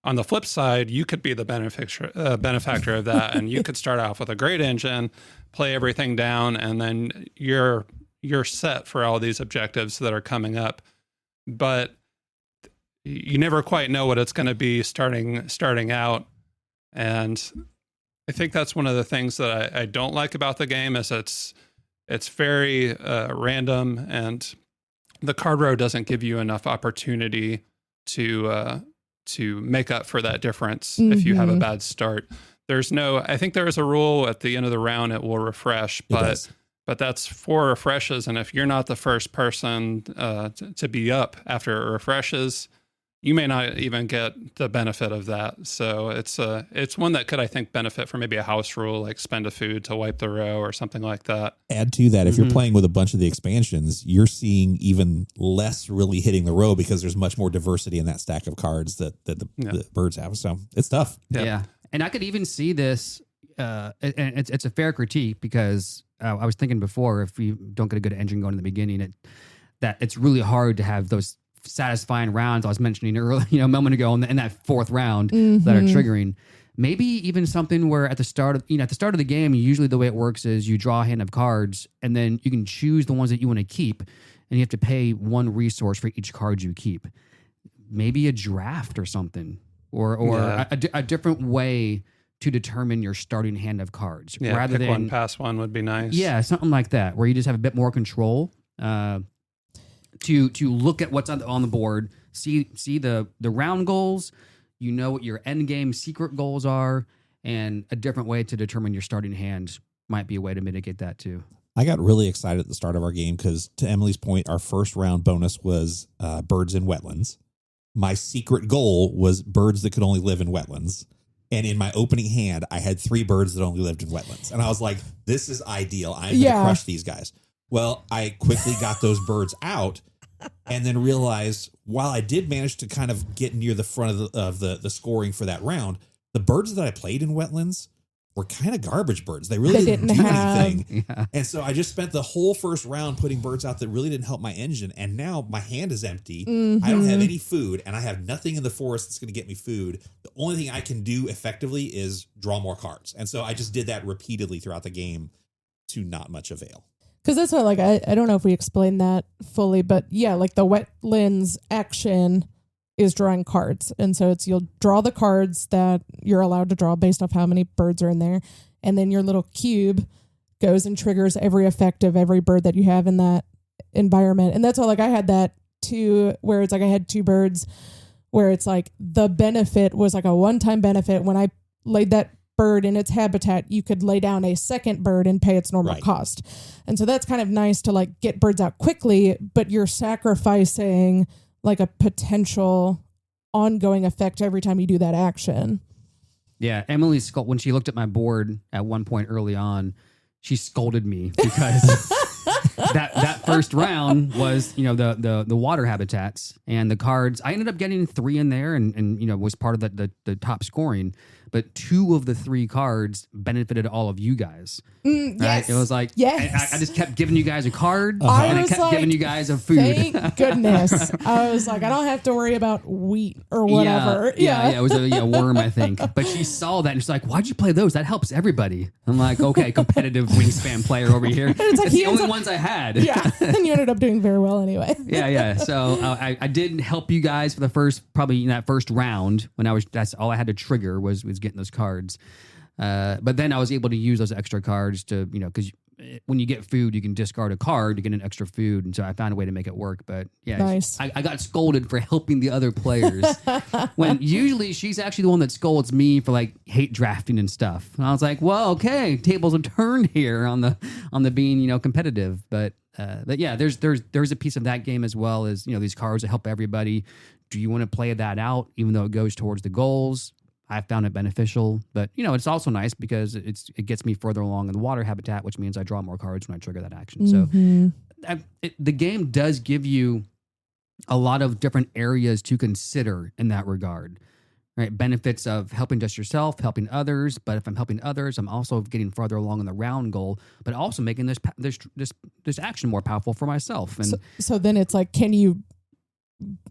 On the flip side, you could be the benefactor of that, and you could start off with a great engine, play everything down, and then you're set for all these objectives that are coming up. But you never quite know what it's going to be starting out. And I think that's one of the things that I don't like about the game is it's very random, and the card row doesn't give you enough opportunity to make up for that difference if you have a bad start. I think there is a rule at the end of the round, it will refresh, but that's 4 refreshes. And if you're not the first person to be up after it refreshes, you may not even get the benefit of that. So it's one that could, I think, benefit from maybe a house rule, like spend a food to wipe the row or something like that. Add to that, if you're playing with a bunch of the expansions, you're seeing even less really hitting the row because there's much more diversity in that stack of cards that the birds have. So it's tough. Yep. Yeah. And I could even see this, and it's a fair critique because I was thinking before, if you don't get a good engine going in the beginning, that it's really hard to have those satisfying rounds I was mentioning earlier, a moment ago in that 4th round that are triggering. Maybe even something where at the start of the game, usually the way it works is you draw a hand of cards and then you can choose the ones that you want to keep, and you have to pay 1 resource for each card you keep. Maybe a draft or something, or a different way to determine your starting hand of cards. Yeah, rather pick than 1, pass 1 would be nice. Yeah, something like that, where you just have a bit more control. To look at what's on the board, see the round goals, what your end game secret goals are, and a different way to determine your starting hand might be a way to mitigate that too. I got really excited at the start of our game because, to Emily's point, our first round bonus was birds in wetlands. My secret goal was birds that could only live in wetlands. And in my opening hand, I had 3 birds that only lived in wetlands. And I was like, this is ideal. I'm going to crush these guys. Well, I quickly got those birds out and then realized while I did manage to kind of get near the front of the scoring for that round, the birds that I played in wetlands were kind of garbage birds. They really didn't do anything. Yeah. And so I just spent the whole first round putting birds out that really didn't help my engine. And now my hand is empty. I don't have any food and I have nothing in the forest that's going to get me food. The only thing I can do effectively is draw more cards. And so I just did that repeatedly throughout the game to not much avail. Because that's what, like, I don't know if we explained that fully, but yeah, like the wetlands action is drawing cards. And so you'll draw the cards that you're allowed to draw based off how many birds are in there. And then your little cube goes and triggers every effect of every bird that you have in that environment. And that's all, like, I had that too, where it's like I had 2 birds where it's like the benefit was like a one-time benefit. When I laid that bird in its habitat, you could lay down a second bird and pay its normal cost. And so that's kind of nice to like get birds out quickly, but you're sacrificing like a potential ongoing effect every time you do that action. Yeah, Emily, when she looked at my board at one point early on, she scolded me because that first round was, the water habitats and the cards. I ended up getting 3 in there and was part of the top scoring. But 2 of the 3 cards benefited all of you guys. Right? Yes. It was like, yes. I just kept giving you guys a card and I I was kept like, giving you guys a food. Thank goodness. I was like, I don't have to worry about wheat or whatever. Yeah, it was a worm, I think. But she saw that and she's like, why'd you play those? That helps everybody. I'm like, okay, competitive Wingspan player over here. It's like the only ones I had. Yeah, and you ended up doing very well anyway. Yeah. So I did help you guys for the first round when that's all I had to trigger was getting those cards. But then I was able to use those extra cards to, because when you get food, you can discard a card to get an extra food. And so I found a way to make it work. But yeah, nice. I got scolded for helping the other players when usually she's actually the one that scolds me for like hate drafting and stuff. And I was like, well, okay, tables have turned here on the being, competitive. But yeah, there's a piece of that game as well as, these cards that help everybody. Do you want to play that out, even though it goes towards the goals? I found it beneficial, but it's also nice because it gets me further along in the water habitat, which means I draw more cards when I trigger that action. So the game does give you a lot of different areas to consider in that regard, right? Benefits of helping just yourself, helping others. But if I'm helping others, I'm also getting further along in the round goal, but also making this action more powerful for myself. And so then it's like, can you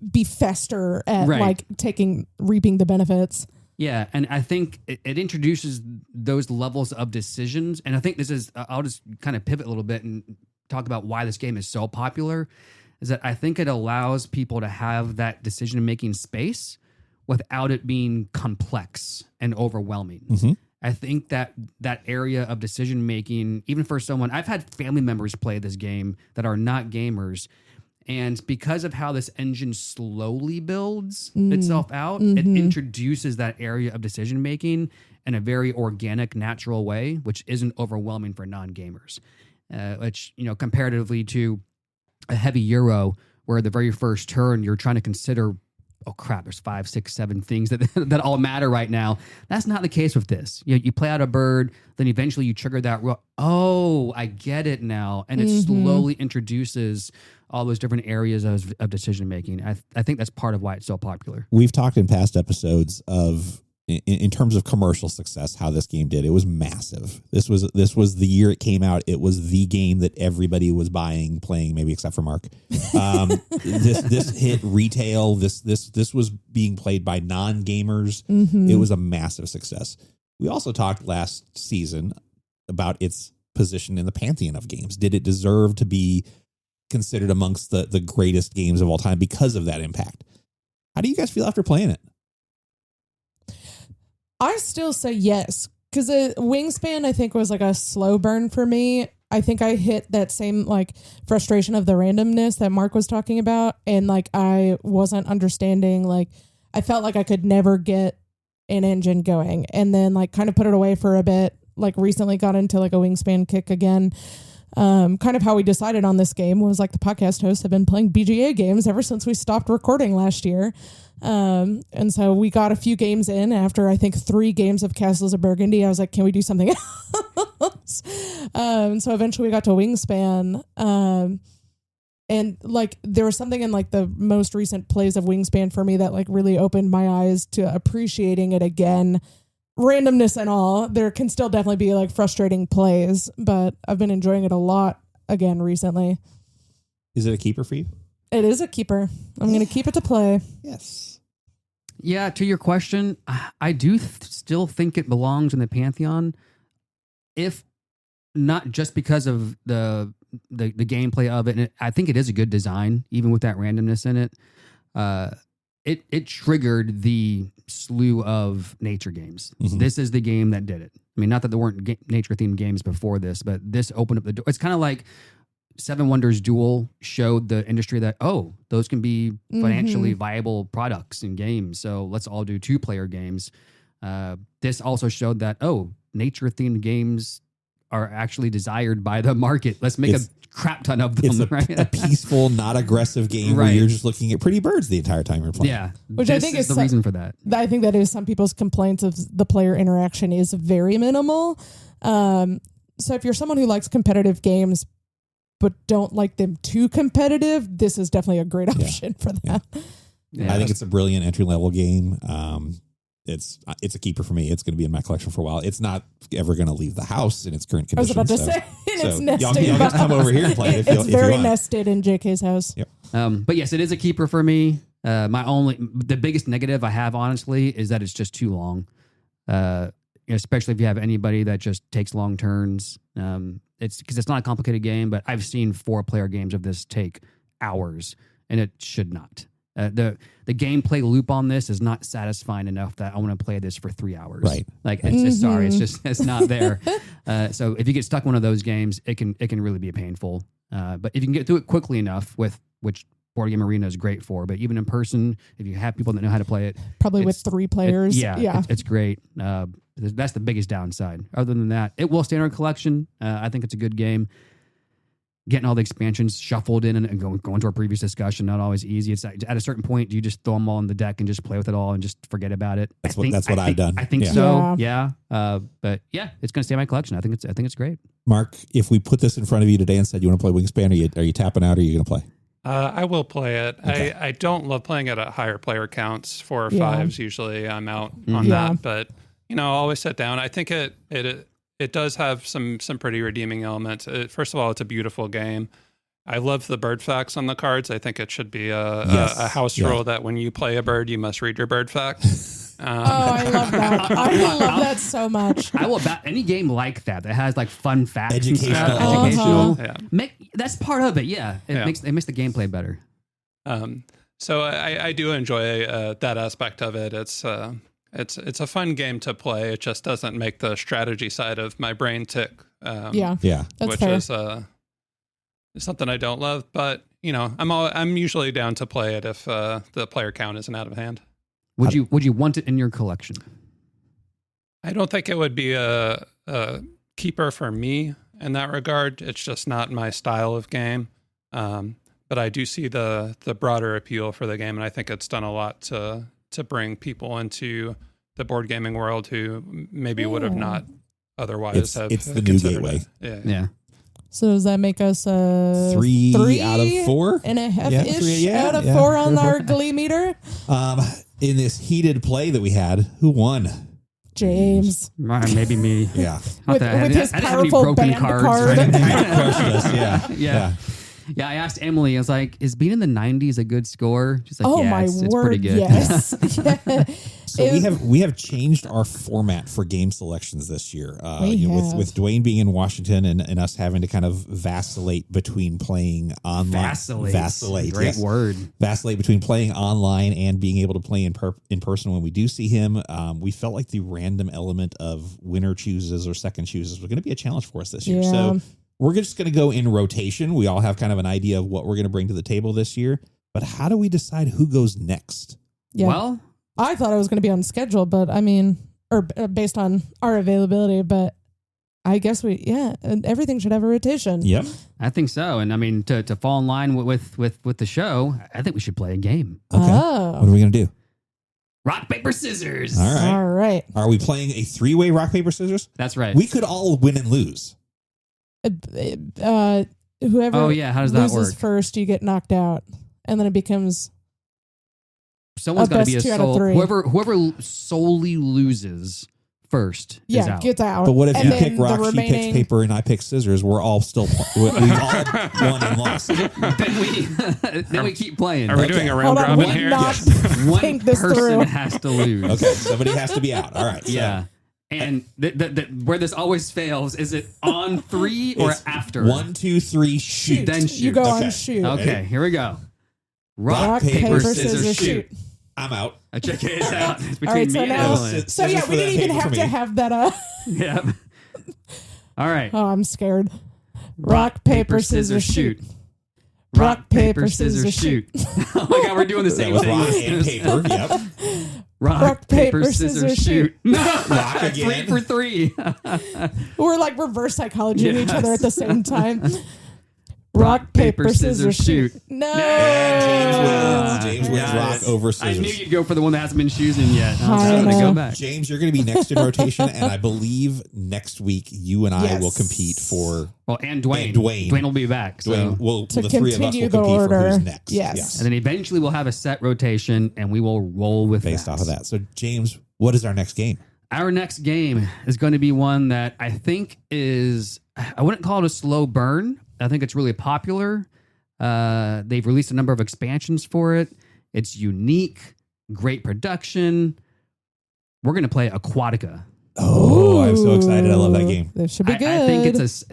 be faster at like reaping the benefits? Yeah, and I think it introduces those levels of decisions. And I think I'll just kind of pivot a little bit and talk about why this game is so popular, is that I think it allows people to have that decision-making space without it being complex and overwhelming. Mm-hmm. I think that area of decision-making, even for someone, I've had family members play this game that are not gamers. And because of how this engine slowly builds itself out, it introduces that area of decision-making in a very organic, natural way, which isn't overwhelming for non-gamers. Which, comparatively to a heavy Euro, where the very first turn, you're trying to consider, oh crap, there's 5, 6, 7 things that all matter right now. That's not the case with this. You play out a bird, then eventually you trigger that. Oh, I get it now. And it slowly introduces all those different areas of decision making. I think that's part of why it's so popular. We've talked in past episodes of, in terms of commercial success, how this game did. It was massive. This was the year it came out. It was the game that everybody was buying, playing, maybe except for Mark. This hit retail. This was being played by non-gamers. It was a massive success. We also talked last season about its position in the pantheon of games. Did it deserve to be considered amongst the greatest games of all time because of that impact? How do you guys feel after playing it? I still say yes, because Wingspan, I think, was like a slow burn for me. I think I hit that same like frustration of the randomness that Mark was talking about. And like, I wasn't understanding, like, I felt like I could never get an engine going, and then like kind of put it away for a bit, like recently got into like a Wingspan kick again. Kind of how we decided on this game was like the podcast hosts have been playing BGA games ever since we stopped recording last year. And so we got a few games in after I think 3 games of Castles of Burgundy. I was like, can we do something else? So eventually we got to Wingspan. And like there was something in like the most recent plays of Wingspan for me that like really opened my eyes to appreciating it again. Randomness and all, there can still definitely be like frustrating plays, but I've been enjoying it a lot again recently. Is it a keeper for you? It is a keeper. I'm going to keep it to play. Yes. Yeah, to your question, I do still think it belongs in the Pantheon, if not just because of the gameplay of it. And I think it is a good design, even with that randomness in it. It triggered the slew of nature games. Mm-hmm. This is the game that did it. I mean, not that there weren't nature-themed games before this, but this opened up the door. It's kind of like Seven Wonders Duel showed the industry that, oh, those can be financially viable products and games. So let's all do 2-player games. This also showed that, oh, nature-themed games are actually desired by the market. Let's make a crap ton of them. It's a peaceful, not aggressive game where you're just looking at pretty birds the entire time you're playing. Yeah, which I think is the reason for that. I think that is some people's complaints of the player interaction is very minimal. So if you're someone who likes competitive games but don't like them too competitive, this is definitely a great option for that. Yeah. I think it's a brilliant entry level game. It's a keeper for me. It's going to be in my collection for a while. It's not ever going to leave the house in its current condition. I was about to say, it's nested. Y'all get to come over here and play it if it's you very want. nested in JK's house. Yep. But yes, it is a keeper for me. The biggest negative I have, honestly, is that it's just too long. Especially if you have anybody that just takes long turns. It's because it's not a complicated game, but I've seen 4-player games of this take hours, and it should not. The gameplay loop on this is not satisfying enough that I want to play this for 3 hours. Right. Like it's sorry, it's not there. So if you get stuck in one of those games, it can really be painful. But if you can get through it quickly enough, which Board Game Arena is great for, but even in person, if you have people that know how to play it, probably with 3 players. It's great. That's the biggest downside. Other than that, it will stay in our collection. I think it's a good game. Getting all the expansions shuffled in and going to our previous discussion, not always easy. It's at a certain point, do you just throw them all on the deck and just play with it all and just forget about it? That's what I've done. I think so. Yeah. But yeah, it's going to stay in my collection. I think it's great. Mark, if we put this in front of you today and said you want to play Wingspan, are you tapping out or are you going to play? I will play it. Okay. I don't love playing it at higher player counts, 4 or 5s. Usually I'm out on that, but I'll always sit down. I think it does have some pretty redeeming elements. First of all, it's a beautiful game. I love the bird facts on the cards. I think it should be a house rule that when you play a bird, you must read your bird fact. I love that. I love that so much. I will bet any game like that has like fun facts, educational. That's part of it. Yeah, it makes the gameplay better. So I do enjoy that aspect of it. It's a fun game to play. It just doesn't make the strategy side of my brain tick. That's which fair. is something I don't love. But I'm usually down to play it if the player count isn't out of hand. Would you want it in your collection? I don't think it would be a keeper for me in that regard. It's just not my style of game. But I do see the broader appeal for the game, and I think it's done a lot to bring people into the board gaming world who maybe would have not otherwise have. It's the new gateway. Yeah. So does that make us 3 out of 4 and a half-ish out of 4 on our Glee meter? In this heated play that we had, who won? James. Maybe me. Yeah. With his powerful band card. Yeah. Yeah, I asked Emily, I was like, is being in the 90s a good score? She's like, it's pretty good. Yes. So we have changed our format for game selections this year. With Dwayne being in Washington and us having to kind of vacillate between playing online. Vacillate. Great word. Vacillate between playing online and being able to play in person when we do see him. We felt like the random element of winner chooses or second chooses was going to be a challenge for us this year. Yeah. So we're just going to go in rotation. We all have kind of an idea of what we're going to bring to the table this year. But how do we decide who goes next? Yeah. Well, I thought it was going to be on schedule, but I mean, or based on our availability, but I guess and everything should have a rotation. Yep. I think so. And I mean, to fall in line with the show, I think we should play a game. Okay. Oh. What are we going to do? Rock, paper, scissors. All right. All right. Are we playing a 3-way rock, paper, scissors? That's right. We could all win and lose. Whoever Oh, yeah. How does that loses work? first, you get knocked out. And then it becomes Someone's got to be a best 2 out of soul. 3. Whoever solely loses first is out. gets out. But what if And you then pick the rock, she picks remaining- paper, and I pick scissors? We're all still we've all won and lost. then we keep playing. Are we Okay. doing a Hold round on, robin we here? not One think this person through. has to lose. Okay, somebody has to be out. All right. So Yeah. And where this always fails is it on 3 or it's after? 1, 2, 3, shoot. Then You shoot. go Okay. on shoot. Okay, here we go. Rock, paper, scissors, shoot. I'm out. JK is out. It's between All right, me so and now, Evelyn. Scissors so yeah, for we them, didn't even paper for have me. to have that. Yep. All right. Oh, I'm scared. Rock, paper, scissors, shoot. Rock, paper, scissors, shoot. Oh my God, we're doing the That same was thing. rock and paper. Yep. Rock, paper, scissors, shoot. Rock 3 again. for 3. We're like reverse psychology each Yes. other at the same time. Rock, paper, scissors, shoot. No. And James wins. James wins Yes. rock over I knew scissors. you'd go for the one that hasn't been chosen yet. I was I going to know. go back. James, you're going to be next in rotation, and I believe next week you and I Yes. will compete for. Well, and Dwayne. And Dwayne. Dwayne will be back. So. Dwayne, well, To the 3 of us will continue compete the order. for who's next. Yes. And then eventually we'll have a set rotation and we will roll with Based that. off of that. So, James, what is our next game? Our next game is going to be one that I think is, I wouldn't call it a slow burn. I think it's really popular. They've released a number of expansions for it. It's unique, great production. We're going to play Aquatica. Oh, I'm so excited. I love that Ooh, game. This should be good. I think it's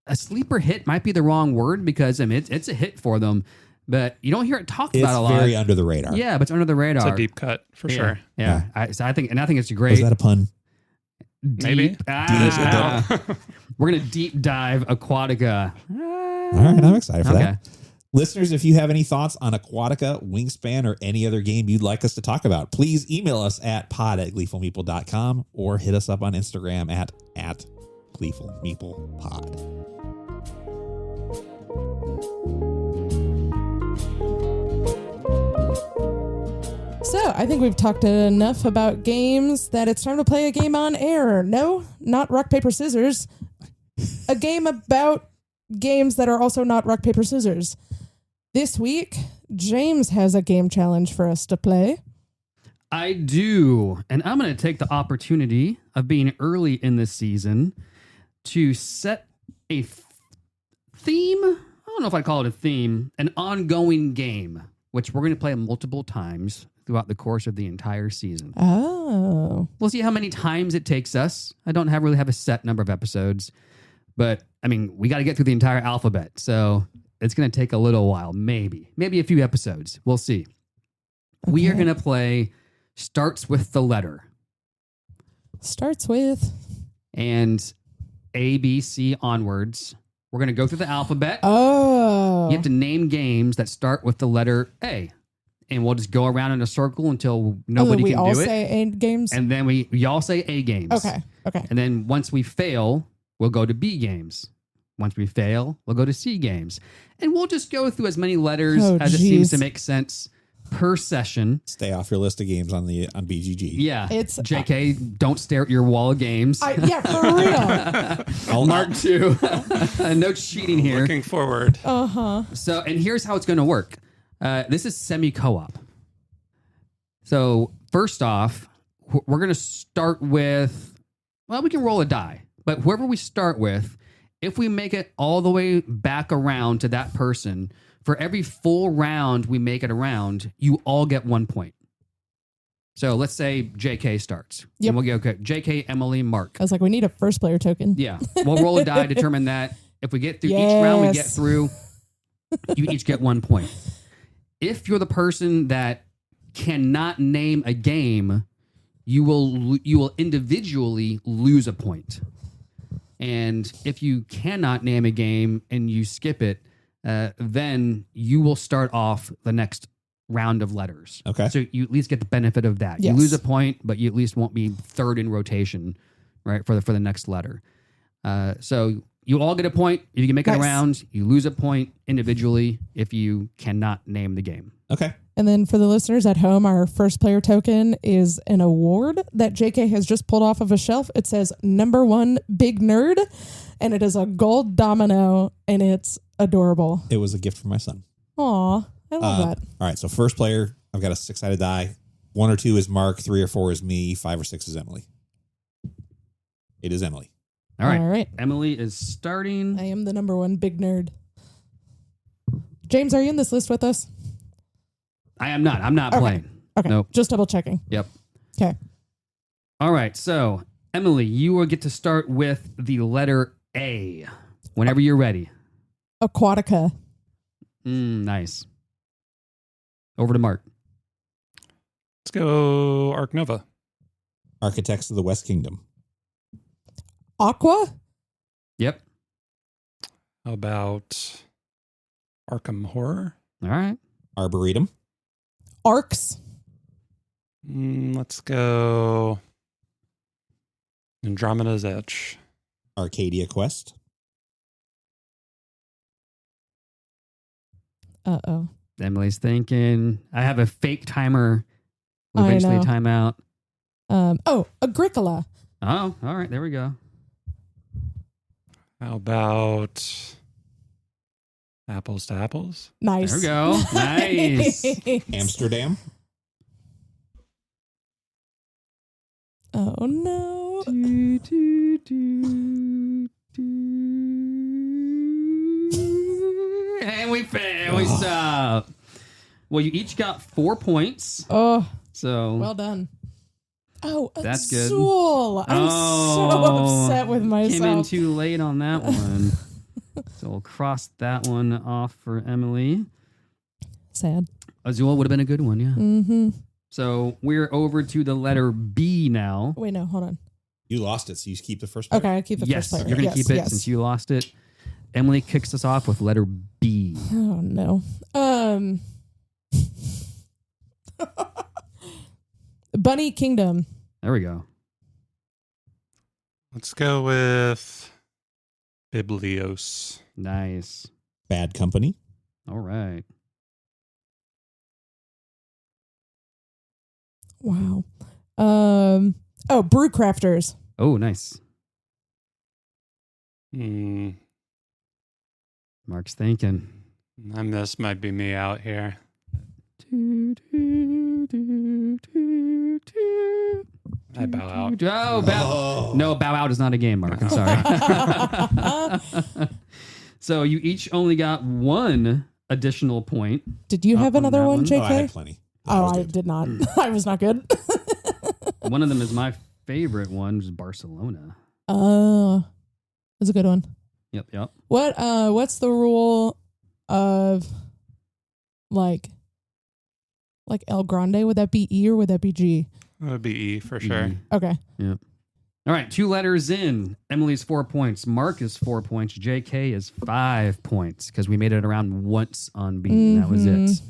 a sleeper hit might be the wrong word because I mean, it's a hit for them, but you don't hear it talked It's about a lot. very under the radar. Yeah, but it's under the radar. It's a deep cut for Yeah, sure. Yeah. I think it's great. Was that a pun? Maybe. Deep, we're going to deep dive Aquatica. All right, I'm excited for Okay. that. Listeners, if you have any thoughts on Aquatica, Wingspan, or any other game you'd like us to talk about, please email us at pod@gleefulmeeple.com or hit us up on Instagram at gleefulmeeplepod. So I think we've talked enough about games that it's time to play a game on air. No, not rock, paper, scissors. A game about games that are also not rock, paper, scissors. This week, James has a game challenge for us to play. I do. And I'm going to take the opportunity of being early in this season to set a theme. I don't know if I'd call it a theme, an ongoing game, which we're going to play multiple times throughout the course of the entire season. Oh. We'll see how many times it takes us. I don't really have a set number of episodes, but I mean, we got to get through the entire alphabet. So it's going to take a little while, maybe a few episodes. We'll see. We are Okay. going to play Starts with the Letter. Starts with. And A, B, C onwards. We're going to go through the alphabet. Oh. You have to name games that start with the letter A. And we'll just go around in a circle until nobody we can all do it. say end games. And then we all say A games. Okay. And then once we fail, we'll go to B games. Once we fail, we'll go to C games. And we'll just go through as many letters Oh, as it seems geez. to make sense per session. Stay off your list of games on BGG. Yeah. It's- JK, don't stare at your wall of games. Yeah, for real. Mark 2. No cheating here. Looking forward. So, and here's how it's going to work. This is semi-co-op. So first off, we're going to start with, well, we can roll a die, but whoever we start with, if we make it all the way back around to that person, for every full round we make it around, you all get 1 point. So let's say JK starts. Yep. And we'll go, okay, JK, Emily, Mark. I was like, we need a first player token. Yeah. We'll roll a die, determine that. If we get through each round we get Yes. through, you each get 1 point. If you're the person that cannot name a game, you will individually lose a point. And if you cannot name a game and you skip it, then you will start off the next round of letters. Okay. So you at least get the benefit of that. You Yes. lose a point, but you at least won't be third in rotation, right, for the next letter. So you all get a point if you can make it Nice. around. You lose a point individually if you cannot name the game. Okay. And then for the listeners at home, our first player token is an award that JK has just pulled off of a shelf. It says #1 Big Nerd, and it is a gold domino, and it's adorable. It was a gift from my son. Aw, I love that. All right. So first player, I've got a 6-sided die. 1 or 2 is Mark. 3 or 4 is me. 5 or 6 is Emily. It is Emily. All right. All right. Emily is starting. I am the #1 Big Nerd. James, are you in this list with us? I am not. I'm not Okay. playing. Okay. Nope. Just double checking. Yep. Okay. All right. So, Emily, you will get to start with the letter A whenever you're ready. Aquatica. Nice. Over to Mark. Let's go Arc Nova. Architects of the West Kingdom. Aqua. Yep. How about Arkham Horror? All right. Arboretum. Arcs. Let's go Andromeda's Edge. Arcadia Quest. Uh-oh. Emily's thinking. I have a fake timer. We'll I eventually know. time out. Agricola. Oh, all right. There we go. How about Apples to Apples? Nice. There we go. Nice. Amsterdam. Oh, no. Do, do, do, do. And we stop. Well, you each got 4 points. Oh, So well done. Oh, That's good. Azul. I'm so upset with came in myself. too late on that one. So we'll cross that one off for Emily. Sad. Azul would have been a good one, yeah. Mm-hmm. So we're over to the letter B now. Wait, no, hold on. You lost it, so you keep the first player. Okay, I keep the Yes, first player. you're going to Yes, keep it yes. since you lost it. Emily kicks us off with letter B. Oh, no. Bunny Kingdom. There we go. Let's go with Biblios. Nice. Bad Company. All right. Wow. Brew Crafters. Oh, nice. Hmm. Mark's thinking. This might be me out here. I bow out. Oh, bow. No, bow out is not a game, Mark. I'm sorry. So you each only got 1 additional point. Did you Up have on another that one, one? JK? Oh, I had plenty. Oh, was I good. did not. I was not good. One of them is my favorite one, which is Barcelona. Oh, that's a good one. Yep. What's the rule of like El Grande? Would that be E or would that be G? It would be E for sure. E. Okay. Yep. All right, 2 letters in. Emily's 4 points. Mark is 4 points. JK is 5 points because we made it around once on B. And that was it.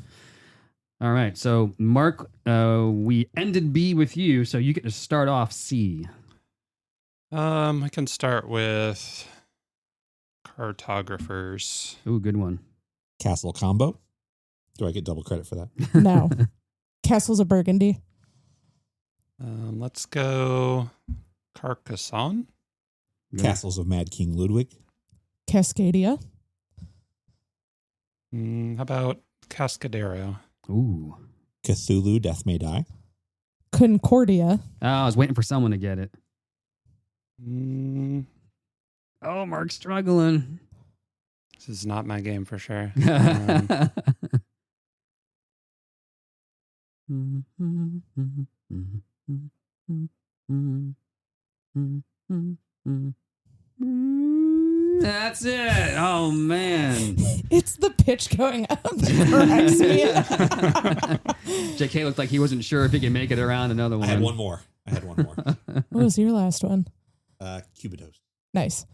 All right, so Mark, we ended B with you, so you get to start off C. I can start with Cartographers. Ooh, good one. Castle Combo. Do I get double credit for that? No. Castles of Burgundy. Let's go Carcassonne. Good. Castles of Mad King Ludwig. Cascadia. How about Cascadero? Ooh. Cthulhu Death May Die. Concordia. Oh, I was waiting for someone to get it. Mm, Oh, Mark's struggling. this is not my game for sure. That's it. Oh, man. It's the pitch going up that corrects me. JK looked like he wasn't sure if he could make it around another one. I had one more. What was your last one? Cubidos. Nice.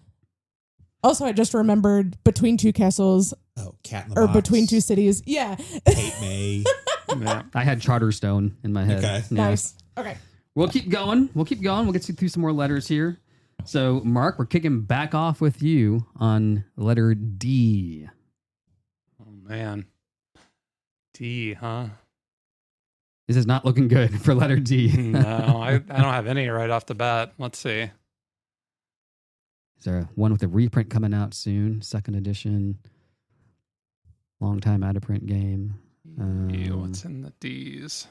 Also, I just remembered Between Two Castles Oh, Cat in the or Box. Between Two Cities. Yeah. Kate May. Yeah. I had Charterstone in my head. Okay. Yeah. Nice. Okay. We'll keep going. We'll get through some more letters here. So, Mark, we're kicking back off with you on letter D. Oh, man. D, huh? This is not looking good for letter D. No, I don't have any right off the bat. Let's see. Is there one with a reprint coming out soon? Second edition. Long time out of print game. What's in the D's?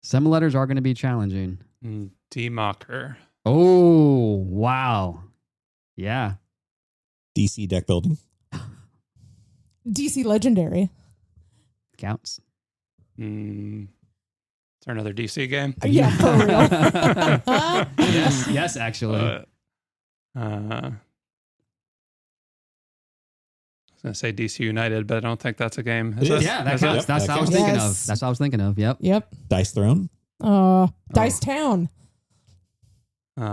Some letters are going to be challenging. D-Mocker. Oh, wow. Yeah. DC deck building. DC Legendary. Counts. Is there another DC game? Yeah, for real. Yes, actually. I was going to say DC United, but I don't think that's a game. It is. Yeah, that Is counts. it? That's That what I was counts. thinking Yes. of. That's what I was thinking of. Yep. Yep. Dice Throne. Dice Town. Is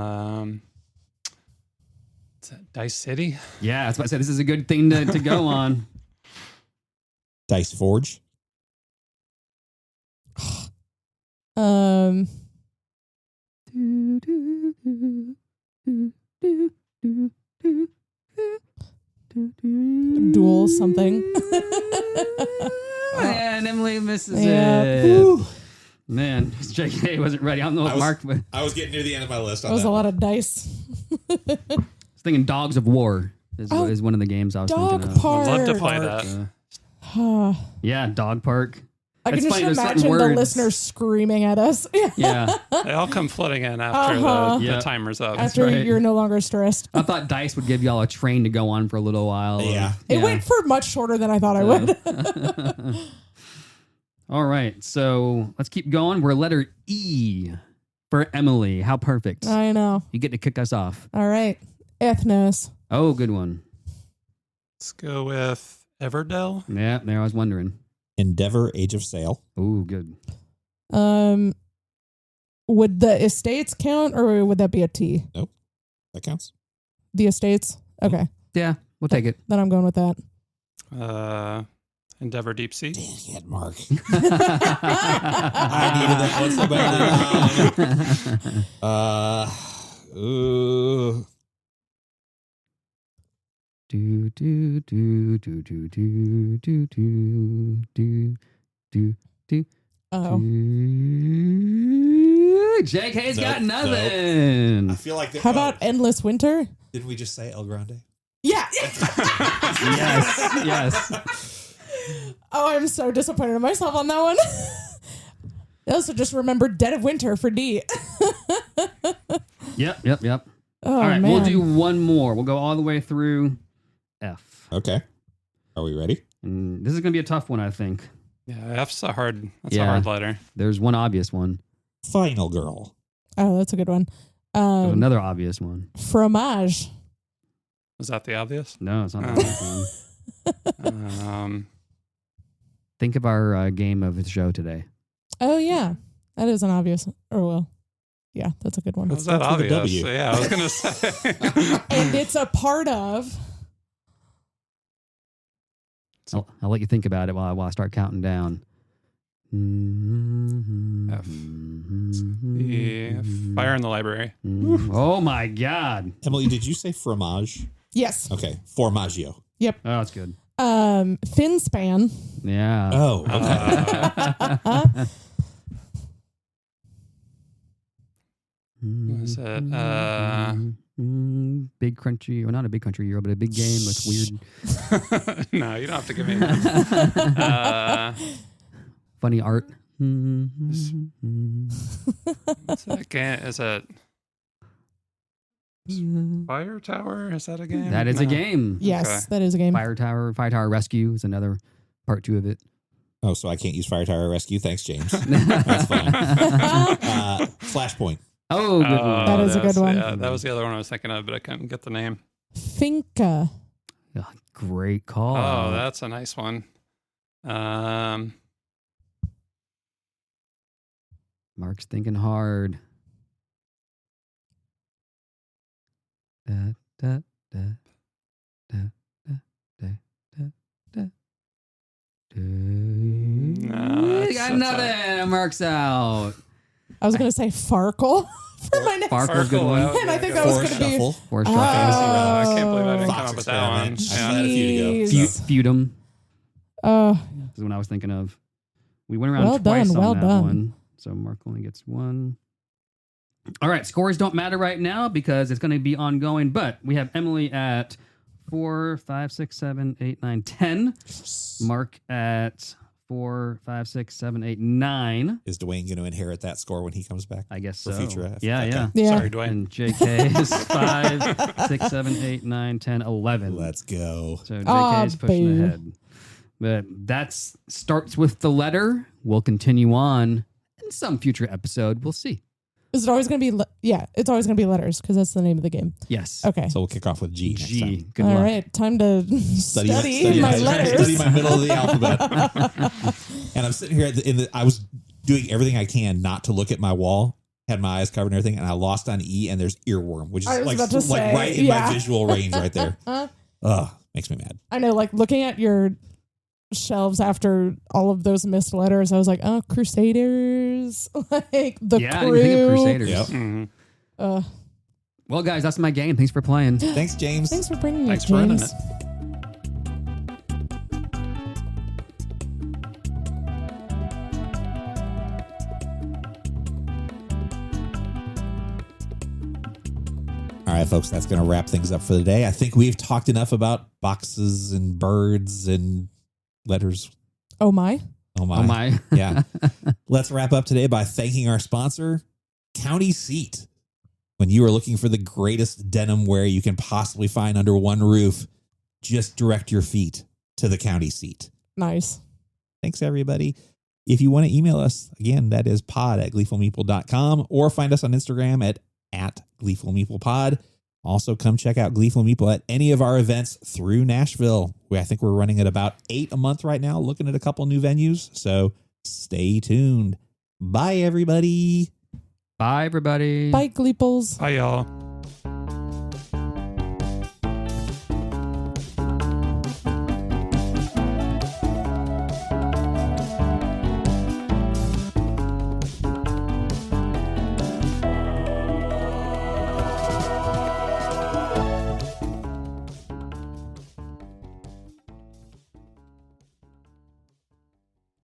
that Dice City? Yeah, that's what I said. This is a good thing to go on. Dice Forge. Duel something. And Emily misses Yeah. it. Woo. Man, JK wasn't ready. I don't know what Mark was I was getting near the end of my list. That was a lot of dice. thinking. Dogs of War Oh, is one of the games I was Dog thinking of. Park. I'd love to play that. Yeah, Dog Park. I can It's just funny, there's certain imagine the words. listeners screaming at us Yeah. They all come flooding in after Uh-huh. the Yeah. timer's up. after right. you're no longer stressed. I thought Dice would give y'all a train to go on for a little while. Yeah. It went for much shorter than I thought I would. All right, so let's keep going. We're letter E for Emily. How perfect. I know. You get to kick us off. All right. Ethnos. Oh, good one. Let's go with Everdell. Yeah, there I was wondering. Endeavor Age of Sail. Oh, good. Would the estates count or would that be a T? That counts. The estates? Okay. Yeah, we'll take it. Then I'm going with that. Endeavor Deep Sea. Dang it, Mark. I needed that one so badly. Do do do do do do do do do do. Oh. JK's Nope, got I nothing. feel like. How about Endless Winter? Didn't we just say El Grande? Yeah. Yes. Oh, I'm so disappointed in myself on that one. I also just remembered Dead of Winter for D. Yep. Oh, All right, man. we'll do one more. We'll go all the way through F. Okay. Are we ready? And this is going to be a tough one, I think. Yeah, F's a hard. That's Yeah. a hard letter. There's one obvious one. Final Girl. Oh, that's a good one. There's another obvious one. Fromage. Was that the obvious? No, it's not Oh. the obvious one. Think of our game of the show today. Oh, yeah. That is an obvious. Or, well, yeah, that's a good one. Was that starts with a obvious? W. Yeah, I was going to say. And it's a part of. I'll let you think about it while I start counting down. F. Fire in the Library. Oh my God. Emily, did you say fromage? Yes. Okay. Formaggio. Oh, that's good. Finspan. Yeah. Oh, okay. Was it? Big country, or not a big country hero, but a big game with weird, No, you don't have to give me that. funny art. What's that game? Is it Fire Tower? Is that a game? That is a No. Yes, game. Okay. that is a game. Fire Tower Rescue is another part 2 of it. Oh, so I can't use Fire Tower Rescue. Thanks, James. That's fine. Flashpoint. Oh, good one. That is a good one. Yeah, that was the other one I was thinking of, but I couldn't get the name. Finca. Great call. Oh, that's a nice one. Mark's thinking hard. Da, da, da, da, da, da, da, da. No, You got nothing. Mark's out. I was going to say Farkle for my next. Sparkle's a good one. Sparkle, And I think yeah, that was Forest going to be Shuffle. Forest Oh. Shuffle. Fantasy Row. I can't believe I didn't Fox come up with that one. Experiment. Yeah. I had a few to go. Jeez. So. Feudum Uh, is what I was thinking of. We went around Well twice done, on well that done. one. So Mark only gets one. All right, scores don't matter right now because it's going to be ongoing, but we have Emily at 4, 5, 6, 7, 8, 9, 10. Mark at 4, 5, 6, 7, 8, 9. Is Dwayne going to inherit that score when he comes back? I guess For so. future F. Yeah, Okay. yeah. yeah. Sorry, Dwayne. And JK is 5, 6, 7, 8, 9, 10, 11. Let's go. So Ah, JK is pushing boo. ahead. But that starts with the letter. We'll continue on in some future episode. We'll see. Is it always going to be? Yeah, it's always going to be letters because that's the name of the game. Yes. Okay. So we'll kick off with G next G. time. Good All luck. right, time to study my letters. Study my middle of the alphabet. And I'm sitting here I was doing everything I can not to look at my wall. Had my eyes covered and everything, and I lost on E, and there's earworm, which I is was like about to say, right in yeah. my visual range right there. Ugh, makes me mad. I know, like looking at your shelves after all of those missed letters, I was like, oh, Crusaders, like the Yeah, crew. you think of Crusaders. Yep. Mhm. Well, guys, that's my game. Thanks for playing. Thanks, James. Thanks for bringing Thanks it, for running James. it. All right, folks, that's going to wrap things up for the day. I think we've talked enough about boxes and birds and letters. Oh my! Oh, my. Oh, my. Yeah. Let's wrap up today by thanking our sponsor, County Seat. When you are looking for the greatest denim wear you can possibly find under one roof, just direct your feet to the County Seat. Nice. Thanks, everybody. If you want to email us, again, that is pod@gleefulmeeple.com, or find us on Instagram at gleefulmeeplepod. Also, come check out Gleeful Meeple at any of our events through Nashville. I think we're running at about 8 a month right now, looking at a couple new venues. So stay tuned. Bye, everybody. Bye, everybody. Bye, Gleeples. Bye, y'all.